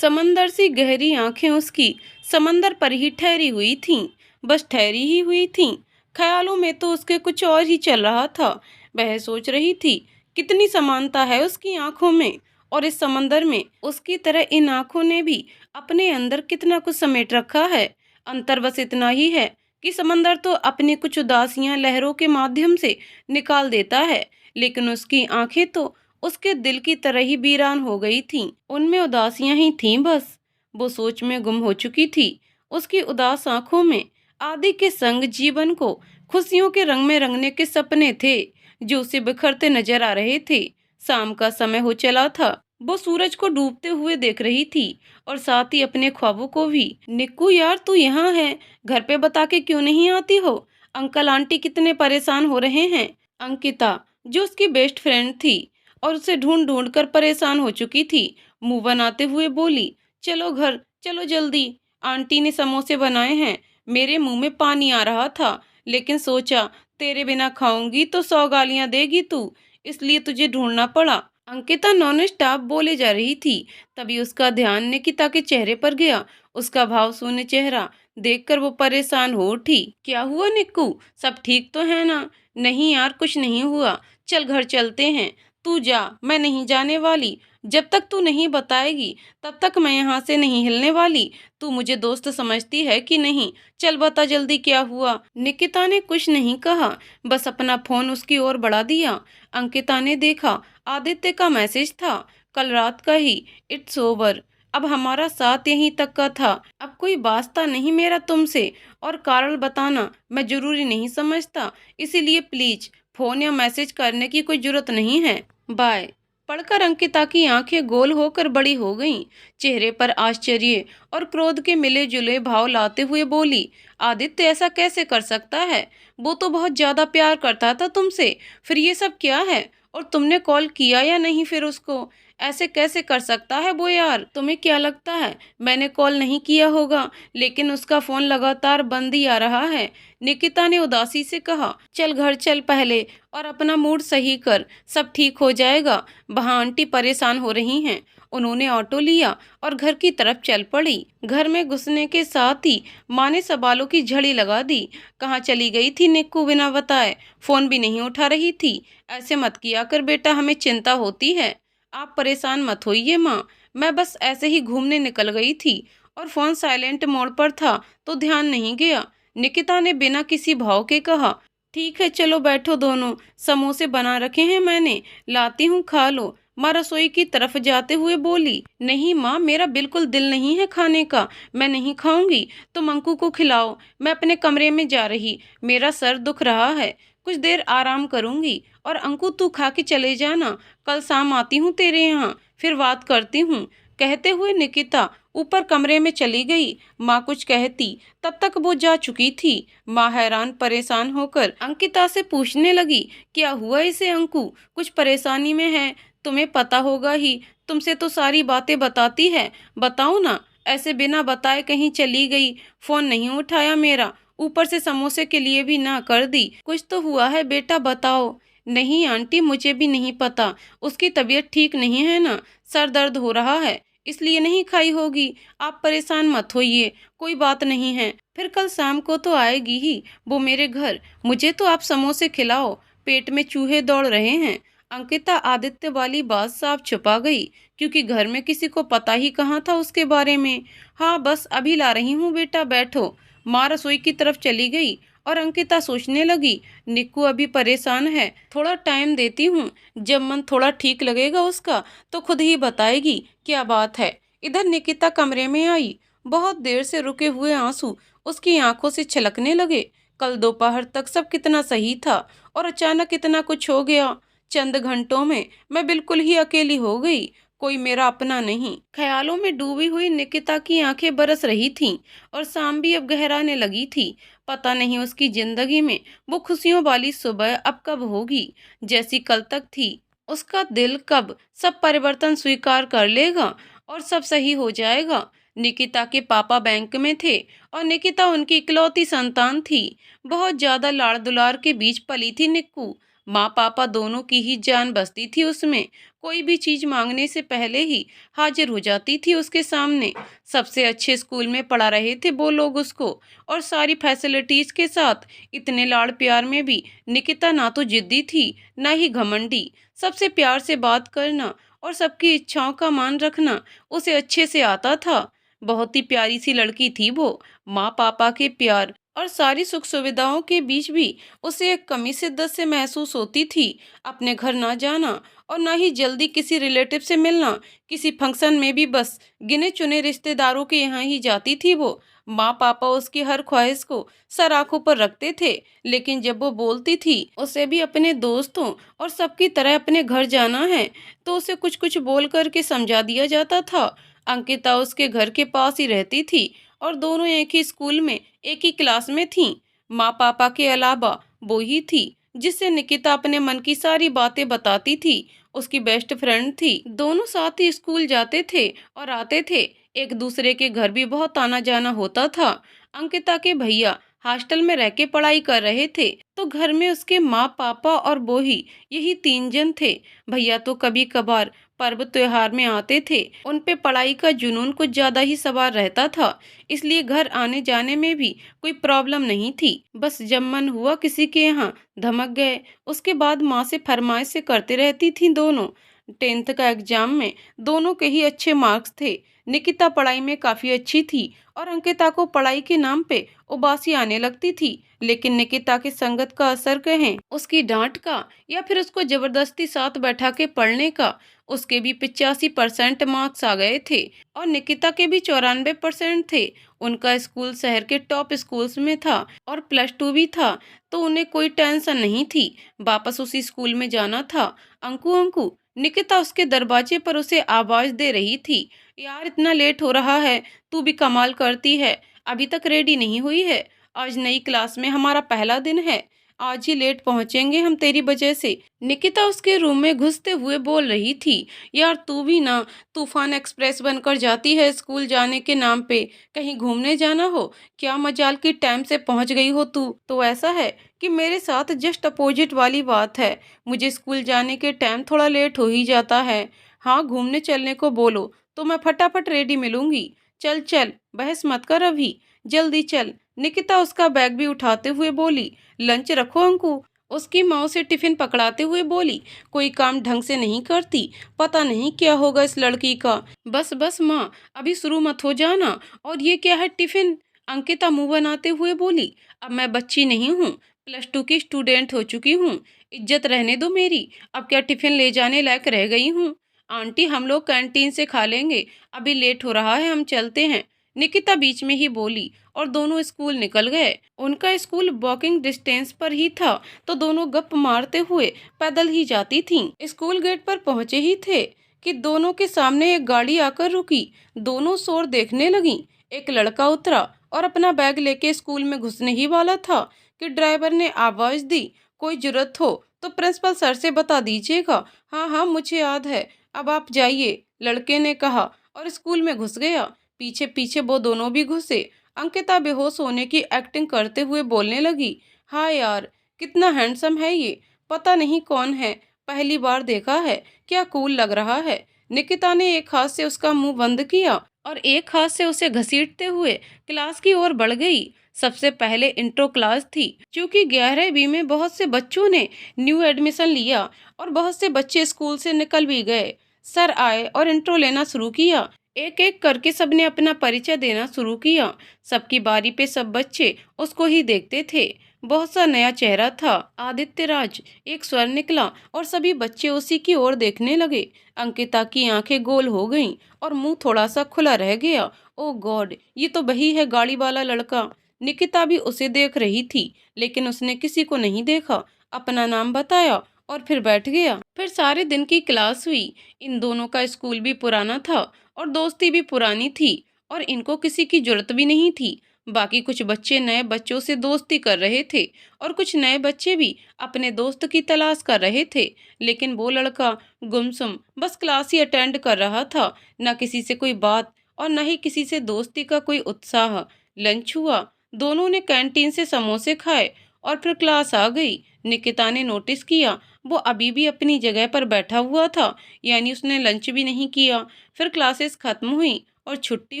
समंदर सी गहरी आंखें उसकी समंदर पर ही ठहरी हुई थीं, बस ठहरी ही हुई थीं। ख्यालों में तो उसके कुछ और ही चल रहा था। वह सोच रही थी कितनी समानता है उसकी आंखों में, और इस समंदर में उसकी तरह इन आंखों ने भी अपने अंदर कितना कुछ समेट रखा है। अंतर बस इतना ही है कि समंदर तो अपनी कुछ उदासियां लहरों के माध्यम से निकाल देता है, लेकिन उसकी आंखें तो उसके दिल की तरह ही वीरान हो गई थीं। उनमें उदासियां ही थीं बस। वो सोच में गुम हो चुकी थी। उसकी उदास आंखों में आदि के संग जीवन को खुशियों के रंग में रंगने के सपने थे, जो उसे बिखरते नजर आ रहे थे। शाम का समय हो चला था। वो सूरज को डूबते हुए देख रही थी, और साथ ही अपने ख्वाबों को भी। निक्कू यार, तू यहाँ है, घर पे बता के क्यों नहीं आती हो? अंकल आंटी कितने परेशान हो रहे हैं। अंकिता, जो उसकी बेस्ट फ्रेंड थी और उसे ढूंढ ढूंढ कर परेशान हो चुकी थी, मुंह बनाते हुए बोली, चलो घर चलो जल्दी, आंटी ने समोसे बनाए हैं। मेरे मुंह में पानी आ रहा था, लेकिन सोचा तेरे बिना खाऊंगी तो 100 गालियां देगी तू, इसलिए तुझे ढूंढना पड़ा। अंकिता नॉन स्टॉप बोले जा रही थी। तभी उसका ध्यान निकिता के चेहरे पर गया। उसका भाव शून्य चेहरा देखकर वो परेशान हो उठी। क्या हुआ निक्कू, सब ठीक तो है ना? नहीं यार, कुछ नहीं हुआ, चल घर चलते हैं। तू जा, मैं नहीं जाने वाली। जब तक तू नहीं बताएगी तब तक मैं यहाँ से नहीं हिलने वाली। तू मुझे दोस्त समझती है कि नहीं? चल बता जल्दी क्या हुआ। निकिता ने कुछ नहीं कहा, बस अपना फोन उसकी ओर बढ़ा दिया। अंकिता ने देखा, आदित्य का मैसेज था, कल रात का ही। इट्स ओवर, अब हमारा साथ यहीं तक का था। अब कोई वास्ता नहीं मेरा तुमसे, और कारण बताना मैं जरूरी नहीं समझता, इसीलिए प्लीज फोन या मैसेज करने की कोई जरूरत नहीं है। बाय। पढ़कर अंकिता की आंखें गोल होकर बड़ी हो गईं। चेहरे पर आश्चर्य और क्रोध के मिले जुले भाव लाते हुए बोली, आदित्य ऐसा कैसे कर सकता है? वो तो बहुत ज्यादा प्यार करता था तुमसे, फिर ये सब क्या है? और तुमने कॉल किया या नहीं फिर उसको? ऐसे कैसे कर सकता है वो यार? तुम्हें क्या लगता है मैंने कॉल नहीं किया होगा? लेकिन उसका फोन लगातार बंद ही आ रहा है। निकिता ने उदासी से कहा, चल घर चल पहले, और अपना मूड सही कर, सब ठीक हो जाएगा। वहाँ आंटी परेशान हो रही हैं। उन्होंने ऑटो लिया और घर की तरफ चल पड़ी। घर में घुसने के साथ ही माँ ने सवालों की झड़ी लगा दी। कहाँ चली गई थी निक्कू बिना बताए? फोन भी नहीं उठा रही थी। ऐसे मत किया कर बेटा, हमें चिंता होती है। आप परेशान मत होइए माँ, मैं बस ऐसे ही घूमने निकल गई थी और फोन साइलेंट मोड पर था तो ध्यान नहीं गया। निकिता ने बिना किसी भाव के कहा, ठीक है चलो बैठो दोनों, समोसे बना रखे हैं मैंने, लाती हूँ खा लो। माँ रसोई की तरफ जाते हुए बोली, नहीं माँ, मेरा बिल्कुल दिल नहीं है खाने का, मैं नहीं खाऊंगी, तुम अंकु को खिलाओ। मैं अपने कमरे में जा रही, मेरा सर दुख रहा है, कुछ देर आराम करूंगी। और अंकु तू खा के चले जाना, कल शाम आती हूँ तेरे यहाँ, फिर बात करती हूँ। कहते हुए निकिता ऊपर कमरे में चली गई। माँ कुछ कहती तब तक वो जा चुकी थी। माँ हैरान परेशान होकर अंकिता से पूछने लगी, क्या हुआ इसे अंकु, कुछ परेशानी में है? तुम्हें पता होगा ही, तुमसे तो सारी बातें बताती है, बताओ ना। ऐसे बिना बताए कहीं चली गई, फोन नहीं उठाया मेरा, ऊपर से समोसे के लिए भी ना कर दी। कुछ तो हुआ है बेटा, बताओ। नहीं आंटी, मुझे भी नहीं पता, उसकी तबीयत ठीक नहीं है ना, सर दर्द हो रहा है, इसलिए नहीं खाई होगी। आप परेशान मत होइए, कोई बात नहीं है, फिर कल शाम को तो आएगी ही वो मेरे घर। मुझे तो आप समोसे खिलाओ, पेट में चूहे दौड़ रहे हैं। अंकिता आदित्य वाली बात साफ छुपा गई, क्योंकि घर में किसी को पता ही कहाँ था उसके बारे में। हाँ बस अभी ला रही हूँ बेटा, बैठो। माँ रसोई की तरफ चली गई और अंकिता सोचने लगी, निक्कू अभी परेशान है, थोड़ा टाइम देती हूँ, जब मन थोड़ा ठीक लगेगा उसका तो खुद ही बताएगी क्या बात है। इधर निकिता कमरे में आई। बहुत देर से रुके हुए आंसू उसकी आंखों से छलकने लगे। कल दोपहर तक सब कितना सही था, और अचानक इतना कुछ हो गया। चंद घंटों में मैं बिल्कुल ही अकेली हो गई, कोई मेरा अपना नहीं। ख्यालों में डूबी हुई निकिता की आंखें बरस रही थीं, और शाम भी अब गहराने लगी थी। पता नहीं उसकी जिंदगी में वो खुशियों वाली सुबह अब कब होगी, जैसी कल तक थी। उसका दिल कब सब परिवर्तन स्वीकार कर लेगा और सब सही हो जाएगा। निकिता के पापा बैंक में थे, और निकिता उनकी इकलौती संतान थी। बहुत ज्यादा लाड़ दुलार के बीच पली थी निक्कू। माँ पापा दोनों की ही जान बसती थी उसमें। कोई भी चीज मांगने से पहले ही हाजिर हो जाती थी उसके सामने। सबसे अच्छे स्कूल में पढ़ा रहे थे वो लोग उसको, और सारी फैसिलिटीज के साथ। इतने लाड़ प्यार में भी निकिता ना तो जिद्दी थी, ना ही घमंडी। सबसे प्यार से बात करना और सबकी इच्छाओं का मान रखना उसे अच्छे से आता था। बहुत ही प्यारी सी लड़की थी वो। माँ पापा के प्यार और सारी सुख सुविधाओं के बीच भी उसे एक कमी शिद्दत से महसूस होती थी। अपने घर ना जाना और ना ही जल्दी किसी रिलेटिव से मिलना। किसी फंक्शन में भी बस गिने चुने रिश्तेदारों के यहाँ ही जाती थी वो। माँ पापा उसकी हर ख्वाहिश को सर आंखों पर रखते थे, लेकिन जब वो बोलती थी उसे भी अपने दोस्तों और सबकी तरह अपने घर जाना है, तो उसे कुछ कुछ बोल करके समझा दिया जाता था। अंकिता उसके घर के पास ही रहती थी और दोनों एक ही स्कूल में एक ही क्लास में थीं। माँ पापा के अलावा वो ही थी जिससे निकिता अपने मन की सारी बातें बताती थी। उसकी बेस्ट फ्रेंड थी। दोनों साथ ही स्कूल जाते थे और आते थे। एक दूसरे के घर भी बहुत आना जाना होता था। अंकिता के भैया हॉस्टल में रह के पढ़ाई कर रहे थे, तो घर में उसके माँ पापा और वो ही, यही 3 जन थे। भैया तो कभी कभार पर्व त्योहार में आते थे। उन पे पढ़ाई का जुनून कुछ ज्यादा ही सवार रहता था, इसलिए घर आने जाने में भी कोई प्रॉब्लम नहीं थी। बस जब मन हुआ किसी के यहाँ धमक गए, उसके बाद माँ से फरमाइश से करते रहती थी दोनों। 10th का एग्जाम में दोनों के ही अच्छे मार्क्स थे। निकिता पढ़ाई में काफी अच्छी थी और अंकिता को पढ़ाई के नाम पे उबासी आने लगती थी। लेकिन निकिता की संगत का असर कहें, उसकी डांट का, या फिर उसको जबरदस्ती साथ बैठा के पढ़ने का, उसके भी 85% मार्क्स आ गए थे और निकिता के भी 94% थे। उनका स्कूल शहर के टॉप स्कूल्स में था और +2 भी था, तो उन्हें कोई टेंशन नहीं थी। वापस उसी स्कूल में जाना था। अंकु अंकु, निकिता उसके दरवाजे पर उसे आवाज दे रही थी। यार इतना लेट हो रहा है, तू भी कमाल करती है, अभी तक रेडी नहीं हुई है। आज नई क्लास में हमारा पहला दिन है, आज ही लेट पहुंचेंगे हम तेरी वजह से। निकिता उसके रूम में घुसते हुए बोल रही थी। यार तू भी ना तूफान एक्सप्रेस बनकर जाती है स्कूल जाने के नाम पे। कहीं घूमने जाना हो, क्या मजाल की टाइम से पहुंच गई हो तू। तो ऐसा है कि मेरे साथ जस्ट अपोजिट वाली बात है। मुझे स्कूल जाने के टाइम थोड़ा लेट हो ही जाता है। हाँ, घूमने चलने को बोलो तो मैं फटाफट रेडी मिलूंगी। चल चल, बहस मत कर अभी, जल्दी चल। निकिता उसका बैग भी उठाते हुए बोली। लंच रखो अंकु, उसकी माँ उसे टिफिन पकड़ाते हुए बोली। कोई काम ढंग से नहीं करती, पता नहीं क्या होगा इस लड़की का। बस बस माँ, अभी शुरू मत हो जाना। और ये क्या है टिफिन? अंकिता मुंह बनाते हुए बोली। अब मैं बच्ची नहीं हूँ, +2 की स्टूडेंट हो चुकी हूँ। इज्जत रहने दो मेरी। अब क्या टिफिन ले जाने लायक रह गई हूँ? आंटी हम लोग कैंटीन से खा लेंगे, अभी लेट हो रहा है, हम चलते हैं। निकिता बीच में ही बोली और दोनों स्कूल निकल गए। उनका स्कूल वॉकिंग डिस्टेंस पर ही था, तो दोनों गप मारते हुए पैदल ही जाती थीं। स्कूल गेट पर पहुंचे ही थे कि दोनों के सामने एक गाड़ी आकर रुकी। दोनों शोर देखने लगीं। एक लड़का उतरा और अपना बैग लेके स्कूल में घुसने ही वाला था कि ड्राइवर ने आवाज दी, कोई जरूरत हो तो प्रिंसिपल सर से बता दीजिएगा। हाँ हाँ, मुझे याद है, अब आप जाइए, लड़के ने कहा और स्कूल में घुस गया। पीछे पीछे वो दोनों भी घुसे। अंकिता बेहोश होने की एक्टिंग करते हुए बोलने लगी। हाँ यार, कितना हैंडसम है ये, पता नहीं कौन है, पहली बार देखा है, क्या कूल लग रहा है। निकिता ने एक हाथ से उसका मुंह बंद किया और एक हाथ से उसे घसीटते हुए क्लास की ओर बढ़ गई। सबसे पहले इंट्रो क्लास थी, क्योंकि 11वीं में बहुत से बच्चों ने न्यू एडमिशन लिया और बहुत से बच्चे स्कूल से निकल भी गए। सर आए और इंट्रो लेना शुरू किया। एक एक करके सबने अपना परिचय देना शुरू किया। सबकी बारी पे सब बच्चे उसको ही देखते थे। बहुत सा नया चेहरा था। आदित्य राज, एक स्वर निकला और सभी बच्चे उसी की ओर देखने लगे। अंकिता की आंखें गोल हो गईं और मुंह थोड़ा सा खुला रह गया। ओ गॉड, ये तो वही है गाड़ी वाला लड़का। निकिता भी उसे देख रही थी, लेकिन उसने किसी को नहीं देखा। अपना नाम बताया और फिर बैठ गया। फिर सारे दिन की क्लास हुई। इन दोनों का स्कूल भी पुराना था और दोस्ती भी पुरानी थी और इनको किसी की जरूरत भी नहीं थी। बाकी कुछ बच्चे नए बच्चों से दोस्ती कर रहे थे और कुछ नए बच्चे भी अपने दोस्त की तलाश कर रहे थे। लेकिन वो लड़का गुमसुम बस क्लास ही अटेंड कर रहा था। न किसी से कोई बात और न ही किसी से दोस्ती का कोई उत्साह। लंच हुआ, दोनों ने कैंटीन से समोसे खाए और फिर क्लास आ गई। निकिता ने नोटिस किया वो अभी भी अपनी जगह पर बैठा हुआ था, यानी उसने लंच भी नहीं किया। फिर क्लासेस खत्म हुई और छुट्टी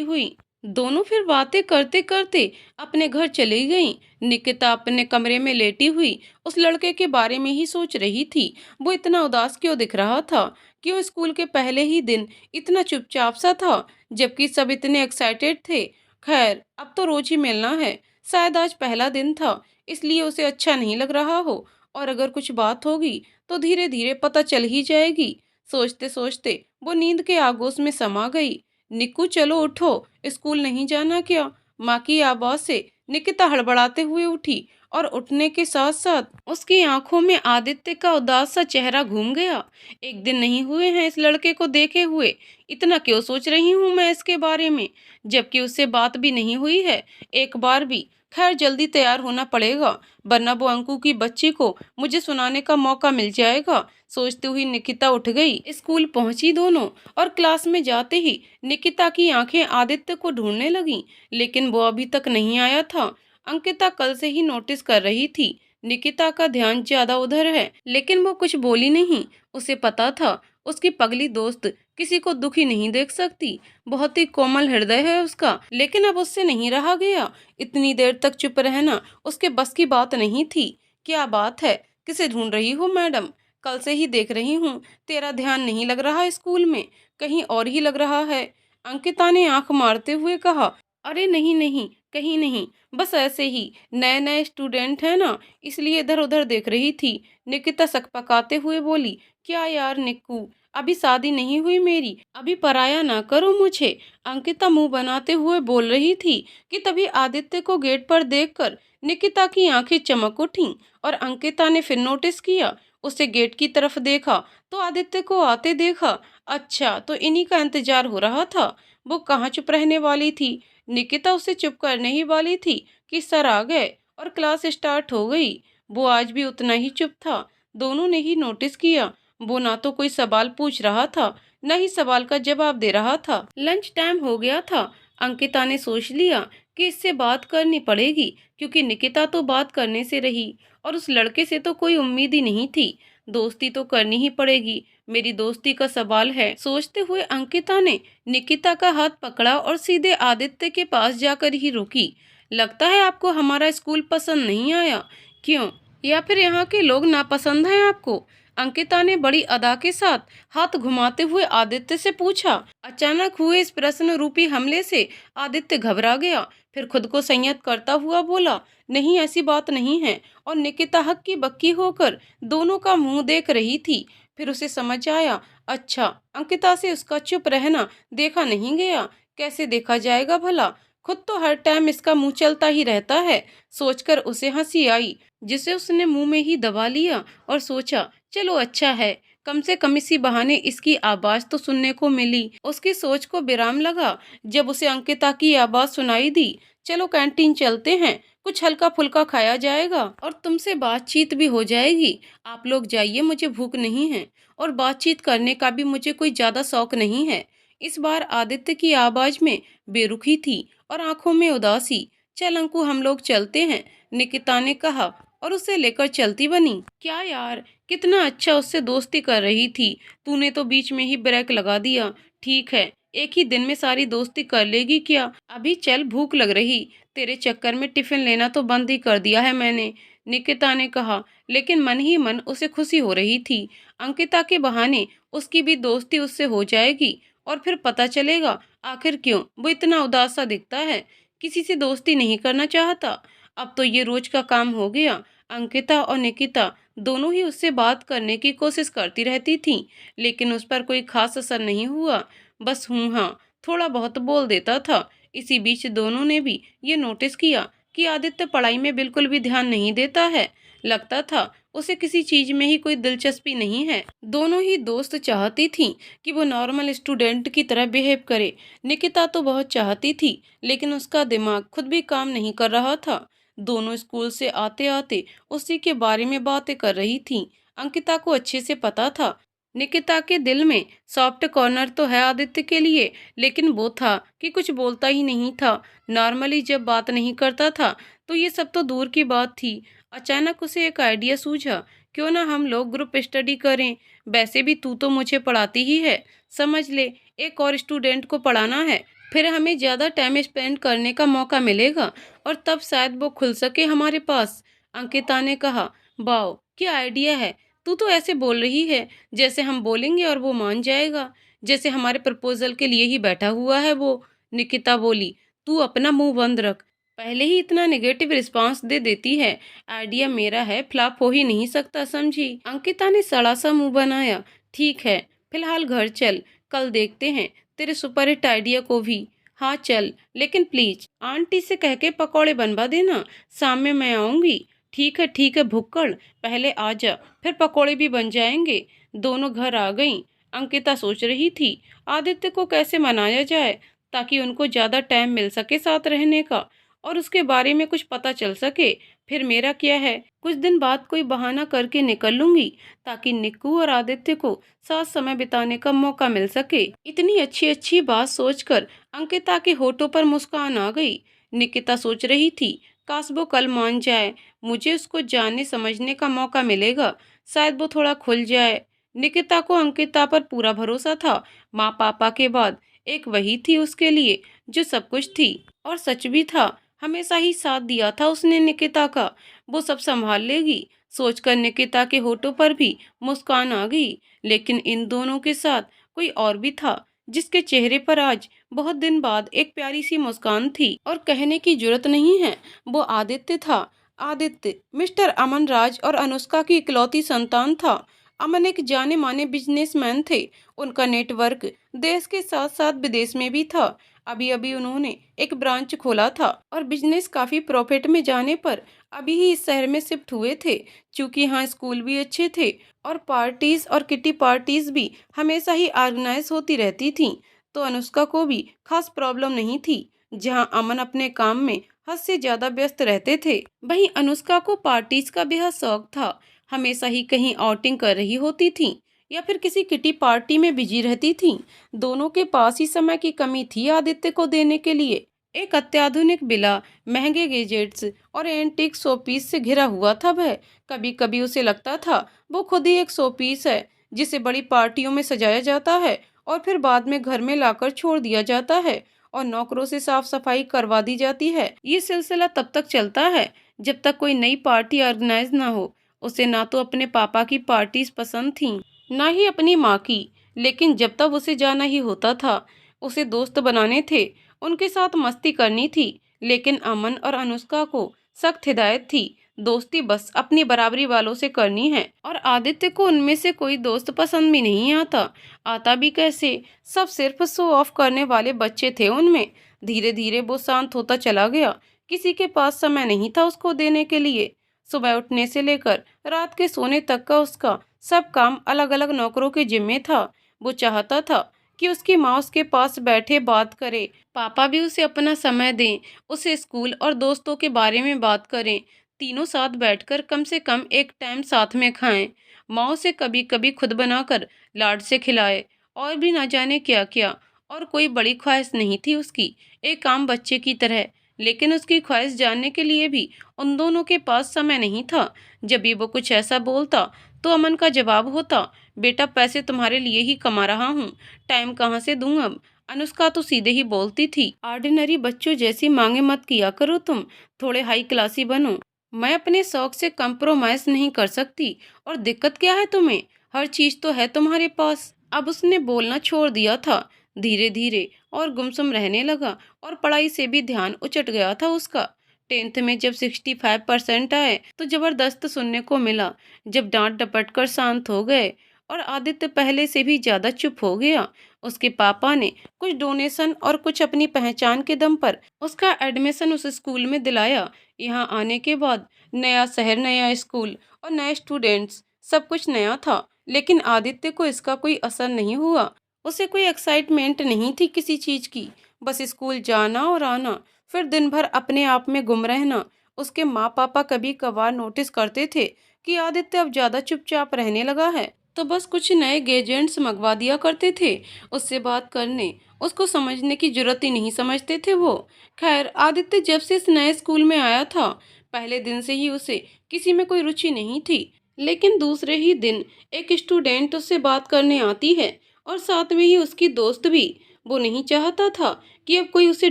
हुई। दोनों फिर बातें करते करते अपने घर चली गईं। निकिता अपने कमरे में लेटी हुई उस लड़के के बारे में ही सोच रही थी। वो इतना उदास क्यों दिख रहा था? क्यों स्कूल के पहले ही दिन इतना चुपचाप सा था, जबकि सब इतने एक्साइटेड थे? खैर, अब तो रोज ही मिलना है। शायद आज पहला दिन था, इसलिए उसे अच्छा नहीं लग रहा हो। और अगर कुछ बात होगी तो धीरे धीरे पता चल ही जाएगी। सोचते सोचते वो नींद के आगोश में समा गई। निक्कू, चलो उठो, स्कूल नहीं जाना क्या? माँ की आवाज से निकिता हड़बड़ाते हुए उठी और उठने के साथ साथ उसकी आंखों में आदित्य का उदास सा चेहरा घूम गया। एक दिन नहीं हुए हैं इस लड़के को देखे हुए, इतना क्यों सोच रही हूँ मैं इसके बारे में, जबकि उससे बात भी नहीं हुई है एक बार भी। खैर, जल्दी तैयार होना पड़ेगा, वरना वो अंकु की बच्ची को मुझे सुनाने का मौका मिल जाएगा। सोचती हुई निकिता उठ गई। स्कूल पहुंची दोनों, और क्लास में जाते ही निकिता की आंखें आदित्य को ढूंढने लगीं, लेकिन वो अभी तक नहीं आया था। अंकिता कल से ही नोटिस कर रही थी निकिता का ध्यान ज्यादा उधर है, लेकिन वो कुछ बोली नहीं। उसे पता था उसकी पगली दोस्त किसी को दुखी नहीं देख सकती। बहुत ही कोमल हृदय है उसका, लेकिन अब उससे नहीं रहा गया। इतनी देर तक चुप रहना उसके बस की बात नहीं थी। क्या बात है, किसे ढूंढ रही हो मैडम? कल से ही देख रही हूँ तेरा ध्यान नहीं लग रहा स्कूल में, कहीं और ही लग रहा है। अंकिता ने आंख मारते हुए कहा। अरे नहीं नहीं, कहीं नहीं, बस ऐसे ही, नए नए स्टूडेंट है ना, इसलिए इधर उधर देख रही थी। निकिता सकपकाते हुए बोली। क्या यार निक्कू, अभी शादी नहीं हुई मेरी, अभी पराया ना करो मुझे। अंकिता मुंह बनाते हुए बोल रही थी कि तभी आदित्य को गेट पर देखकर निकिता की आंखें चमक उठीं, और अंकिता ने फिर नोटिस किया। उसे गेट की तरफ देखा तो आदित्य को आते देखा। अच्छा, तो इन्हीं का इंतजार हो रहा था। वो कहाँ चुप रहने वाली थी। निकिता उसे चुप करने ही वाली थी कि सर आ गए और क्लास स्टार्ट हो गई। वो आज भी उतना ही चुप था। दोनों ने ही नोटिस किया वो ना तो कोई सवाल पूछ रहा था, न ही सवाल का जवाब दे रहा था। लंच टाइम हो गया था। अंकिता ने सोच लिया कि इससे बात करनी पड़ेगी, क्योंकि निकिता तो बात करने से रही और उस लड़के से तो कोई उम्मीद ही नहीं थी। दोस्ती तो करनी ही पड़ेगी, मेरी दोस्ती का सवाल है। सोचते हुए अंकिता ने निकिता का हाथ पकड़ा और सीधे आदित्य के पास जाकर ही रुकी। लगता है आपको हमारा स्कूल पसंद नहीं आया, क्यों? या फिर यहाँ के लोग नापसंद हैं आपको? अंकिता ने बड़ी अदा के साथ हाथ घुमाते हुए आदित्य से पूछा। अचानक हुए इस प्रश्न रूपी हमले से आदित्य घबरा गया, फिर खुद को संयत करता हुआ बोला, नहीं ऐसी बात नहीं है। और निकिता हक्की बक्की होकर दोनों का मुंह देख रही थी। फिर उसे समझ आया, अच्छा, अंकिता से उसका चुप रहना देखा नहीं गया। कैसे देखा जाएगा भला? खुद तो हर टाइम इसका मुंह चलता ही रहता है। सोचकर उसे हंसी आई, जिसे उसने मुंह में ही दबा लिया और सोचा, चलो अच्छा है, कम से कम इसी बहाने इसकी आवाज तो सुनने को मिली। उसकी सोच को विराम लगा जब उसे अंकिता की आवाज सुनाई दी। चलो कैंटीन चलते हैं, कुछ हल्का फुल्का खाया जाएगा और तुमसे बातचीत भी हो जाएगी। आप लोग जाइए, मुझे भूख नहीं है और बातचीत करने का भी मुझे कोई ज्यादा शौक नहीं है। इस बार आदित्य की आवाज में बेरुखी थी और आंखों में उदासी। चल अंकु, हम लोग चलते हैं, निकिता ने कहा और उसे लेकर चलती बनी। क्या यार, कितना अच्छा उससे दोस्ती कर रही थी, तूने तो बीच में ही ब्रेक लगा दिया। ठीक है, एक ही दिन में सारी दोस्ती कर लेगी क्या? अभी चल, भूख लग रही, तेरे चक्कर में टिफिन लेना तो बंद ही कर दिया है मैंने, निकिता ने कहा। लेकिन मन ही मन उसे खुशी हो रही थी। अंकिता के बहाने उसकी भी दोस्ती उससे हो जाएगी और फिर पता चलेगा आखिर क्यों वो इतना उदास सा दिखता है, किसी से दोस्ती नहीं करना चाहता। अब तो ये रोज का काम हो गया। अंकिता और निकिता दोनों ही उससे बात करने की कोशिश करती रहती थीं, लेकिन उस पर कोई खास असर नहीं हुआ। बस हूँ हाँ थोड़ा बहुत बोल देता था। इसी बीच दोनों ने भी ये नोटिस किया कि आदित्य पढ़ाई में बिल्कुल भी ध्यान नहीं देता है। लगता था उसे किसी चीज में ही कोई दिलचस्पी नहीं है। दोनों ही दोस्त चाहती थीं कि वो नॉर्मल स्टूडेंट की तरह बिहेव करे। निकिता तो बहुत चाहती थी, लेकिन उसका दिमाग खुद भी काम नहीं कर रहा था। दोनों स्कूल से आते आते उसी के बारे में बातें कर रही थीं। अंकिता को अच्छे से पता था निकिता के दिल में सॉफ्ट कॉर्नर तो है आदित्य के लिए, लेकिन वो था कि कुछ बोलता ही नहीं था। नॉर्मली जब बात नहीं करता था तो ये सब तो दूर की बात थी। अचानक उसे एक आइडिया सूझा, क्यों ना हम लोग ग्रुप स्टडी करें। वैसे भी तू तो मुझे पढ़ाती ही है, समझ ले एक और स्टूडेंट को पढ़ाना है, फिर हमें ज़्यादा टाइम स्पेंड करने का मौका मिलेगा और तब शायद वो खुल सके हमारे पास। अंकिता ने कहा, वाओ क्या आइडिया है। तू तो ऐसे बोल रही है जैसे हम बोलेंगे और वो मान जाएगा, जैसे हमारे प्रपोजल के लिए ही बैठा हुआ है वो। निकिता बोली, तू अपना मुंह बंद रख, पहले ही इतना नेगेटिव रिस्पांस दे देती है। आइडिया मेरा है, फ्लॉप हो ही नहीं सकता, समझी। अंकिता ने सड़ा सा मुंह बनाया। ठीक है, फिलहाल घर चल, कल देखते हैं तेरे सुपर हिट आइडिया को भी। हाँ चल, लेकिन प्लीज आंटी से कह के पकौड़े बनवा देना, शाम में मैं आऊंगी। ठीक है भुक्कड़, पहले आ जा, फिर पकौड़े भी बन जाएंगे। दोनों घर आ गईं। अंकिता सोच रही थी आदित्य को कैसे मनाया जाए ताकि उनको ज़्यादा टाइम मिल सके साथ रहने का और उसके बारे में कुछ पता चल सके। फिर मेरा क्या है, कुछ दिन बाद कोई बहाना करके निकल लूंगी ताकि निक्कू और आदित्य को साथ समय बिताने का मौका मिल सके। इतनी अच्छी अच्छी बात सोचकर अंकिता के होठों पर मुस्कान आ गई। निकिता सोच रही थी काश वो कल मान जाए, मुझे उसको जानने समझने का मौका मिलेगा, शायद वो थोड़ा खुल जाए। निकिता को अंकिता पर पूरा भरोसा था। माँ पापा के बाद एक वही थी उसके लिए जो सब कुछ थी, और सच भी था। हमेशा ही साथ दिया था उसने निकिता का, वो सब संभाल लेगी। सोचकर निकिता के होठों पर भी मुस्कान आ गई। लेकिन इन दोनों के साथ कोई और भी था जिसके चेहरे पर आज बहुत दिन बाद एक प्यारी सी मुस्कान थी, और कहने की जरूरत नहीं है, वो आदित्य था। आदित्य मिस्टर अमन राज और अनुष्का की इकलौती संतान था। अमन एक जाने माने बिजनेसमैन थे। उनका नेटवर्क देश के साथ साथ विदेश में भी था। अभी अभी उन्होंने एक ब्रांच खोला था और बिजनेस काफी प्रॉफिट में जाने पर अभी ही इस शहर में शिफ्ट हुए थे। क्योंकि यहाँ स्कूल भी अच्छे थे और पार्टीज और किटी पार्टीज भी हमेशा ही ऑर्गेनाइज होती रहती थीं, तो अनुष्का को भी खास प्रॉब्लम नहीं थी। जहाँ अमन अपने काम में हद से ज्यादा व्यस्त रहते थे, वहीं अनुष्का को पार्टीज का बेहद शौक था। हमेशा ही कहीं आउटिंग कर रही होती थी या फिर किसी किटी पार्टी में बिजी रहती थी। दोनों के पास ही समय की कमी थी आदित्य को देने के लिए। एक अत्याधुनिक विला, महंगे गैजेट्स और एंटीक शोपीस से घिरा हुआ था वह। कभी कभी उसे लगता था वो खुद ही एक शोपीस है जिसे बड़ी पार्टियों में सजाया जाता है और फिर बाद में घर में लाकर छोड़ दिया जाता है और नौकरों से साफ सफाई करवा दी जाती है। ये सिलसिला तब तक चलता है जब तक कोई नई पार्टी ऑर्गेनाइज ना हो। उसे ना तो अपने पापा की पार्टीज पसंद थीं, ना ही अपनी माँ की, लेकिन जब तक उसे जाना ही होता था। उसे दोस्त बनाने थे, उनके साथ मस्ती करनी थी। लेकिन अमन और अनुष्का को सख्त हिदायत थी, दोस्ती बस अपनी बराबरी वालों से करनी है। और आदित्य को उनमें से कोई दोस्त पसंद भी नहीं आता। आता भी कैसे, सब सिर्फ शो ऑफ करने वाले बच्चे थे उनमें। धीरे धीरे वो शांत होता चला गया। किसी के पास समय नहीं था उसको देने के लिए। सुबह उठने से लेकर रात के सोने तक का उसका सब काम अलग अलग नौकरों के जिम्मे था। वो चाहता था कि उसकी माँ उसके पास बैठे बात करे, पापा भी उसे अपना समय दें, उसे स्कूल और दोस्तों के बारे में बात करें। तीनों साथ बैठकर कम से कम एक टाइम साथ में खाएं। माँ उसे कभी कभी खुद बनाकर लाड से खिलाए, और भी ना जाने क्या क्या। और कोई बड़ी ख्वाहिश नहीं थी उसकी, एक आम बच्चे की तरह। लेकिन उसकी ख्वाहिश जानने के लिए भी उन दोनों के पास समय नहीं था। जब भी वो कुछ ऐसा बोलता तो अमन का जवाब होता, बेटा पैसे तुम्हारे लिए ही कमा रहा हूँ, टाइम कहाँ से दूँ अब। अनुष्का तो सीधे ही बोलती थी, ऑर्डिनरी बच्चों जैसी मांगे मत किया करो तुम, थोड़े हाई क्लासी बनो। मैं अपने शौक से कंप्रोमाइज नहीं कर सकती, और दिक्कत क्या है तुम्हें, हर चीज तो है तुम्हारे पास। अब उसने बोलना छोड़ दिया था, धीरे धीरे और गुमसुम रहने लगा, और पढ़ाई से भी ध्यान उचट गया था उसका। 10th में जब 65% आए तो जबरदस्त सुनने को मिला। जब डांट डपट कर शांत हो गए और आदित्य पहले से भी ज्यादा चुप हो गया, उसके पापा ने कुछ डोनेशन और कुछ अपनी पहचान के दम पर उसका एडमिशन उस स्कूल में दिलाया। यहाँ आने के बाद नया शहर, नया स्कूल और नए स्टूडेंट्स, सब कुछ नया था। लेकिन आदित्य को इसका कोई असर नहीं हुआ। उसे कोई एक्साइटमेंट नहीं थी किसी चीज की, बस स्कूल जाना और आना, फिर दिन भर अपने आप में गुम रहना। उसके माँ पापा कभी कभार नोटिस करते थे कि आदित्य अब ज्यादा चुपचाप रहने लगा है, तो बस कुछ नए गैजेट्स मंगवा दिया करते थे। उससे बात करने, उसको समझने की जरूरत ही नहीं समझते थे वो। खैर, आदित्य जब से इस नए स्कूल में आया था, पहले दिन से ही उसे किसी में कोई रुचि नहीं थी, लेकिन दूसरे ही दिन एक स्टूडेंट उससे बात करने आती है और साथ में ही उसकी दोस्त भी। वो नहीं चाहता था कि अब कोई उसे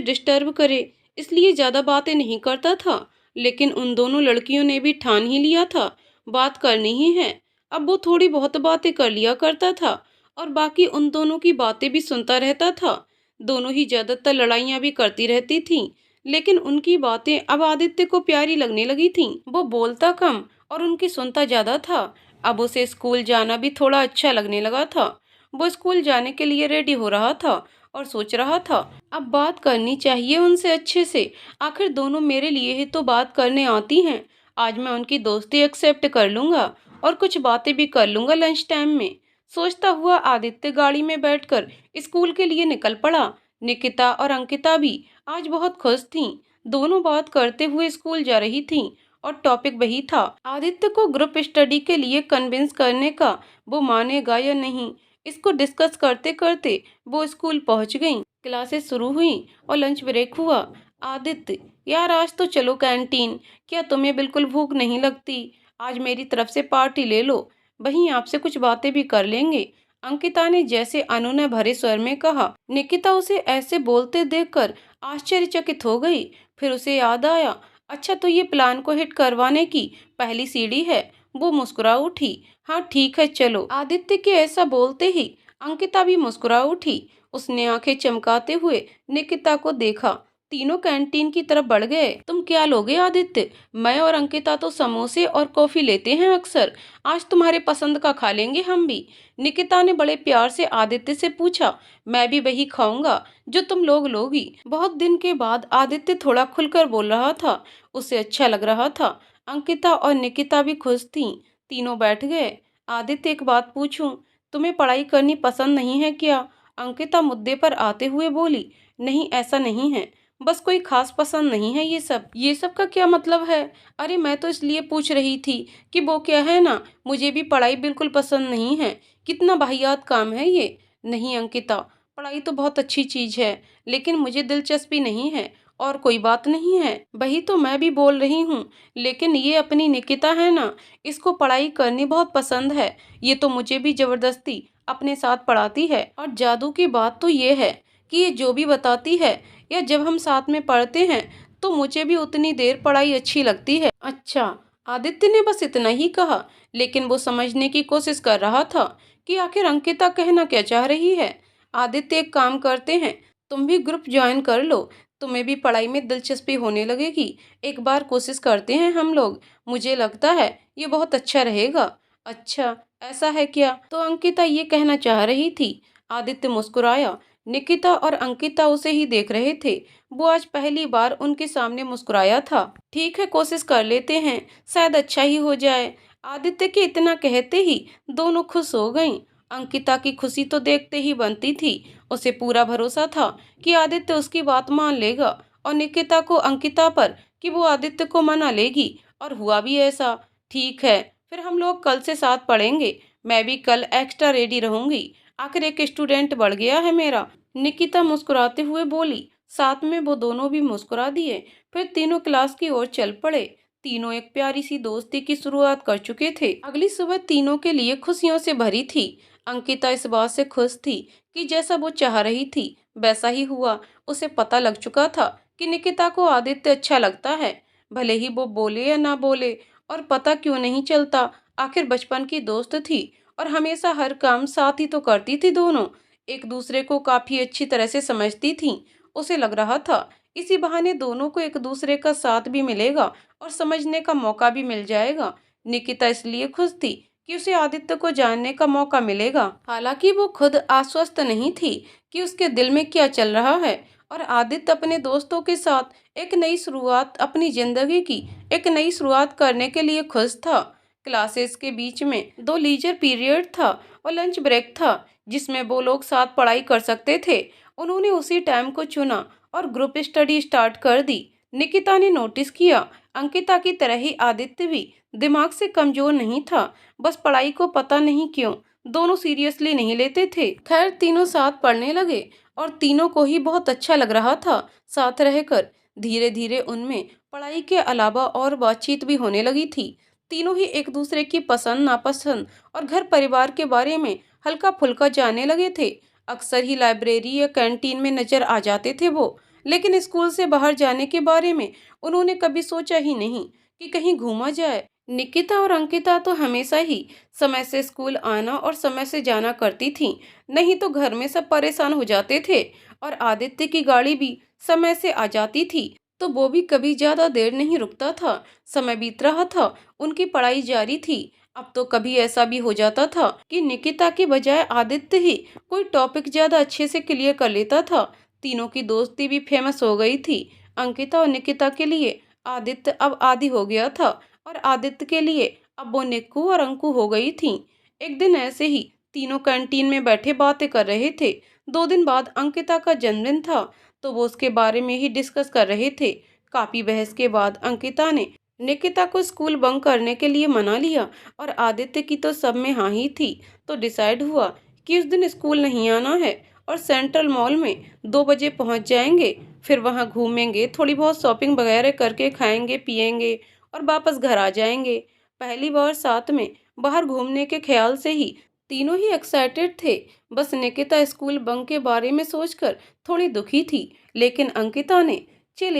डिस्टर्ब करे, इसलिए ज़्यादा बातें नहीं करता था। लेकिन उन दोनों लड़कियों ने भी ठान ही लिया था, बात करनी ही है। अब वो थोड़ी बहुत बातें कर लिया करता था और बाकी उन दोनों की बातें भी सुनता रहता था। दोनों ही ज़्यादातर लड़ाइयाँ भी करती रहती थीं, लेकिन उनकी बातें अब आदित्य को प्यारी लगने लगी थीं। वो बोलता कम और उनकी सुनता ज़्यादा था। अब उसे स्कूल जाना भी थोड़ा अच्छा लगने लगा था। वो स्कूल जाने के लिए रेडी हो रहा था और सोच रहा था, अब बात करनी चाहिए उनसे अच्छे से। आखिर दोनों मेरे लिए ही तो बात करने आती हैं। आज मैं उनकी दोस्ती एक्सेप्ट कर लूँगा और कुछ बातें भी कर लूँगा लंच टाइम में। सोचता हुआ आदित्य गाड़ी में बैठकर स्कूल के लिए निकल पड़ा। निकिता और अंकिता भी आज बहुत खुश थीं। दोनों बात करते हुए स्कूल जा रही थीं और टॉपिक वही था, आदित्य को ग्रुप स्टडी के लिए कन्विंस करने का। वो मानेगा या नहीं, इसको डिस्कस करते करते वो स्कूल पहुंच गईं। क्लासेस शुरू हुई और लंच ब्रेक हुआ। आदित्य, यार आज तो चलो कैंटीन। क्या तुम्हें बिल्कुल भूख नहीं लगती? आज मेरी तरफ से पार्टी ले लो, वहीं आपसे कुछ बातें भी कर लेंगे। अंकिता ने जैसे अनुनय भरे स्वर में कहा। निकिता उसे ऐसे बोलते देखकर आश्चर्यचकित हो गई। फिर उसे याद आया, अच्छा तो ये प्लान को हिट करवाने की पहली सीढ़ी है। वो मुस्कुरा उठी। हाँ ठीक है चलो। आदित्य के ऐसा बोलते ही अंकिता भी मुस्कुरा उठी। उसने आंखें चमकाते हुए निकिता को देखा। तीनों कैंटीन की तरफ बढ़ गए। तुम क्या लोगे आदित्य? मैं और अंकिता तो समोसे और कॉफी लेते हैं अक्सर। आज तुम्हारे पसंद का खा लेंगे हम भी। निकिता ने बड़े प्यार से आदित्य से पूछा। मैं भी वही खाऊंगा जो तुम लोग लोगी। बहुत दिन के बाद आदित्य थोड़ा खुलकर बोल रहा था। उसे अच्छा लग रहा था। अंकिता और निकिता भी खुश थीं। तीनों बैठ गए। आदित्य, एक बात पूछूं, तुम्हें पढ़ाई करनी पसंद नहीं है क्या? अंकिता मुद्दे पर आते हुए बोली। नहीं, ऐसा नहीं है, बस कोई खास पसंद नहीं है। ये सब का क्या मतलब है? अरे मैं तो इसलिए पूछ रही थी कि वो क्या है ना, मुझे भी पढ़ाई बिल्कुल पसंद नहीं है। कितना वाहियात काम है ये। नहीं अंकिता, पढ़ाई तो बहुत अच्छी चीज़ है, लेकिन मुझे दिलचस्पी नहीं है। और कोई बात नहीं है, वही तो मैं भी बोल रही हूँ। लेकिन ये अपनी निकिता है ना, इसको पढ़ाई करनी बहुत पसंद है। ये तो मुझे भी जबरदस्ती अपने साथ पढ़ाती है। और जादू की बात तो ये है कि ये जो भी बताती है या जब हम साथ में पढ़ते हैं तो मुझे भी उतनी देर पढ़ाई अच्छी लगती है। अच्छा। आदित्य ने बस इतना ही कहा, लेकिन वो समझने की कोशिश कर रहा था कि आखिर अंकिता कहना क्या चाह रही है। आदित्य, एक काम करते हैं, तुम भी ग्रुप ज्वाइन कर लो। तुम्हें भी पढ़ाई में दिलचस्पी होने लगेगी। एक बार कोशिश करते हैं हम लोग। मुझे लगता है ये बहुत अच्छा रहेगा। अच्छा, ऐसा है क्या? तो अंकिता ये कहना चाह रही थी। आदित्य मुस्कुराया। निकिता और अंकिता उसे ही देख रहे थे। वो आज पहली बार उनके सामने मुस्कुराया था। ठीक है, कोशिश कर लेते हैं, शायद अच्छा ही हो जाए। आदित्य के इतना कहते ही दोनों खुश हो गईं। अंकिता की खुशी तो देखते ही बनती थी। उसे पूरा भरोसा था कि आदित्य उसकी बात मान लेगा और निकिता को अंकिता पर कि वो आदित्य को मना लेगी। और हुआ भी ऐसा। ठीक है, फिर हम लोग कल से साथ पढ़ेंगे। मैं भी कल एक्स्ट्रा रेडी रहूंगी। आखिर एक स्टूडेंट बढ़ गया है मेरा। निकिता मुस्कुराते हुए बोली। साथ में वो दोनों भी मुस्कुरा दिए। फिर तीनों क्लास की ओर चल पड़े। तीनों एक प्यारी सी दोस्ती की शुरुआत कर चुके थे। अगली सुबह तीनों के लिए खुशियों से भरी थी। अंकिता इस बात से खुश थी कि जैसा वो चाह रही थी वैसा ही हुआ। उसे पता लग चुका था कि निकिता को आदित्य अच्छा लगता है, भले ही वो बोले या ना बोले। और पता क्यों नहीं चलता, आखिर बचपन की दोस्त थी और हमेशा हर काम साथ ही तो करती थी। दोनों एक दूसरे को काफी अच्छी तरह से समझती थीं। उसे लग रहा था इसी बहाने दोनों को एक दूसरे का साथ भी मिलेगा और समझने का मौका भी मिल जाएगा। निकिता इसलिए खुश थी कि उसे आदित्य को जानने का मौका मिलेगा। हालांकि वो खुद आश्वस्त नहीं थी कि उसके दिल में क्या चल रहा है। और आदित्य अपने दोस्तों के साथ एक नई शुरुआत, अपनी जिंदगी की एक नई शुरुआत करने के लिए खुश था। क्लासेस के बीच में 2 लीजर पीरियड था और लंच ब्रेक था जिसमें वो लोग साथ पढ़ाई कर सकते थे। उन्होंने उसी टाइम को चुना और ग्रुप स्टडी स्टार्ट कर दी। निकिता ने नोटिस किया, अंकिता की तरह ही आदित्य भी दिमाग से कमजोर नहीं था, बस पढ़ाई को पता नहीं क्यों दोनों सीरियसली नहीं लेते थे। खैर, तीनों साथ पढ़ने लगे और तीनों को ही बहुत अच्छा लग रहा था साथ रहकर। धीरे धीरे उनमें पढ़ाई के अलावा और बातचीत भी होने लगी थी। तीनों ही एक दूसरे की पसंद नापसंद और घर परिवार के बारे में हल्का फुल्का जानने लगे थे। अक्सर ही लाइब्रेरी या कैंटीन में नजर आ जाते थे वो, लेकिन स्कूल से बाहर जाने के बारे में उन्होंने कभी सोचा ही नहीं कि कहीं घूमा जाए। निकिता और अंकिता तो हमेशा ही समय से स्कूल आना और समय से जाना करती थीं, नहीं तो घर में सब परेशान हो जाते थे। और आदित्य की गाड़ी भी समय से आ जाती थी, तो वो भी कभी ज्यादा देर नहीं रुकता था। समय बीत रहा था, उनकी पढ़ाई जारी थी। अब तो कभी ऐसा भी हो जाता था कि निकिता की बजाय आदित्य ही कोई टॉपिक ज्यादा अच्छे से क्लियर कर लेता था। तीनों की दोस्ती भी फेमस हो गई थी। अंकिता और निकिता के लिए आदित्य अब आदी हो गया था, और आदित्य के लिए अब वो निक्कू और अंकु हो गई थी। एक दिन ऐसे ही तीनों कैंटीन में बैठे बातें कर रहे थे। 2 दिन बाद अंकिता का जन्मदिन था, तो वो उसके बारे में ही डिस्कस कर रहे थे। काफी बहस के बाद अंकिता ने निकिता को स्कूल बंक करने के लिए मना लिया, और आदित्य की तो सब में हाँ ही थी। तो डिसाइड हुआ कि उस दिन स्कूल नहीं आना है, और सेंट्रल मॉल में 2 बजे पहुंच जाएंगे। फिर वहां घूमेंगे, थोड़ी बहुत शॉपिंग वगैरह करके खाएंगे पिएंगे और वापस घर आ जाएंगे। पहली बार साथ में बाहर घूमने के ख्याल से ही तीनों ही एक्साइटेड थे। बस निकिता स्कूल बंक के बारे में सोचकर थोड़ी दुखी थी, लेकिन अंकिता ने चिल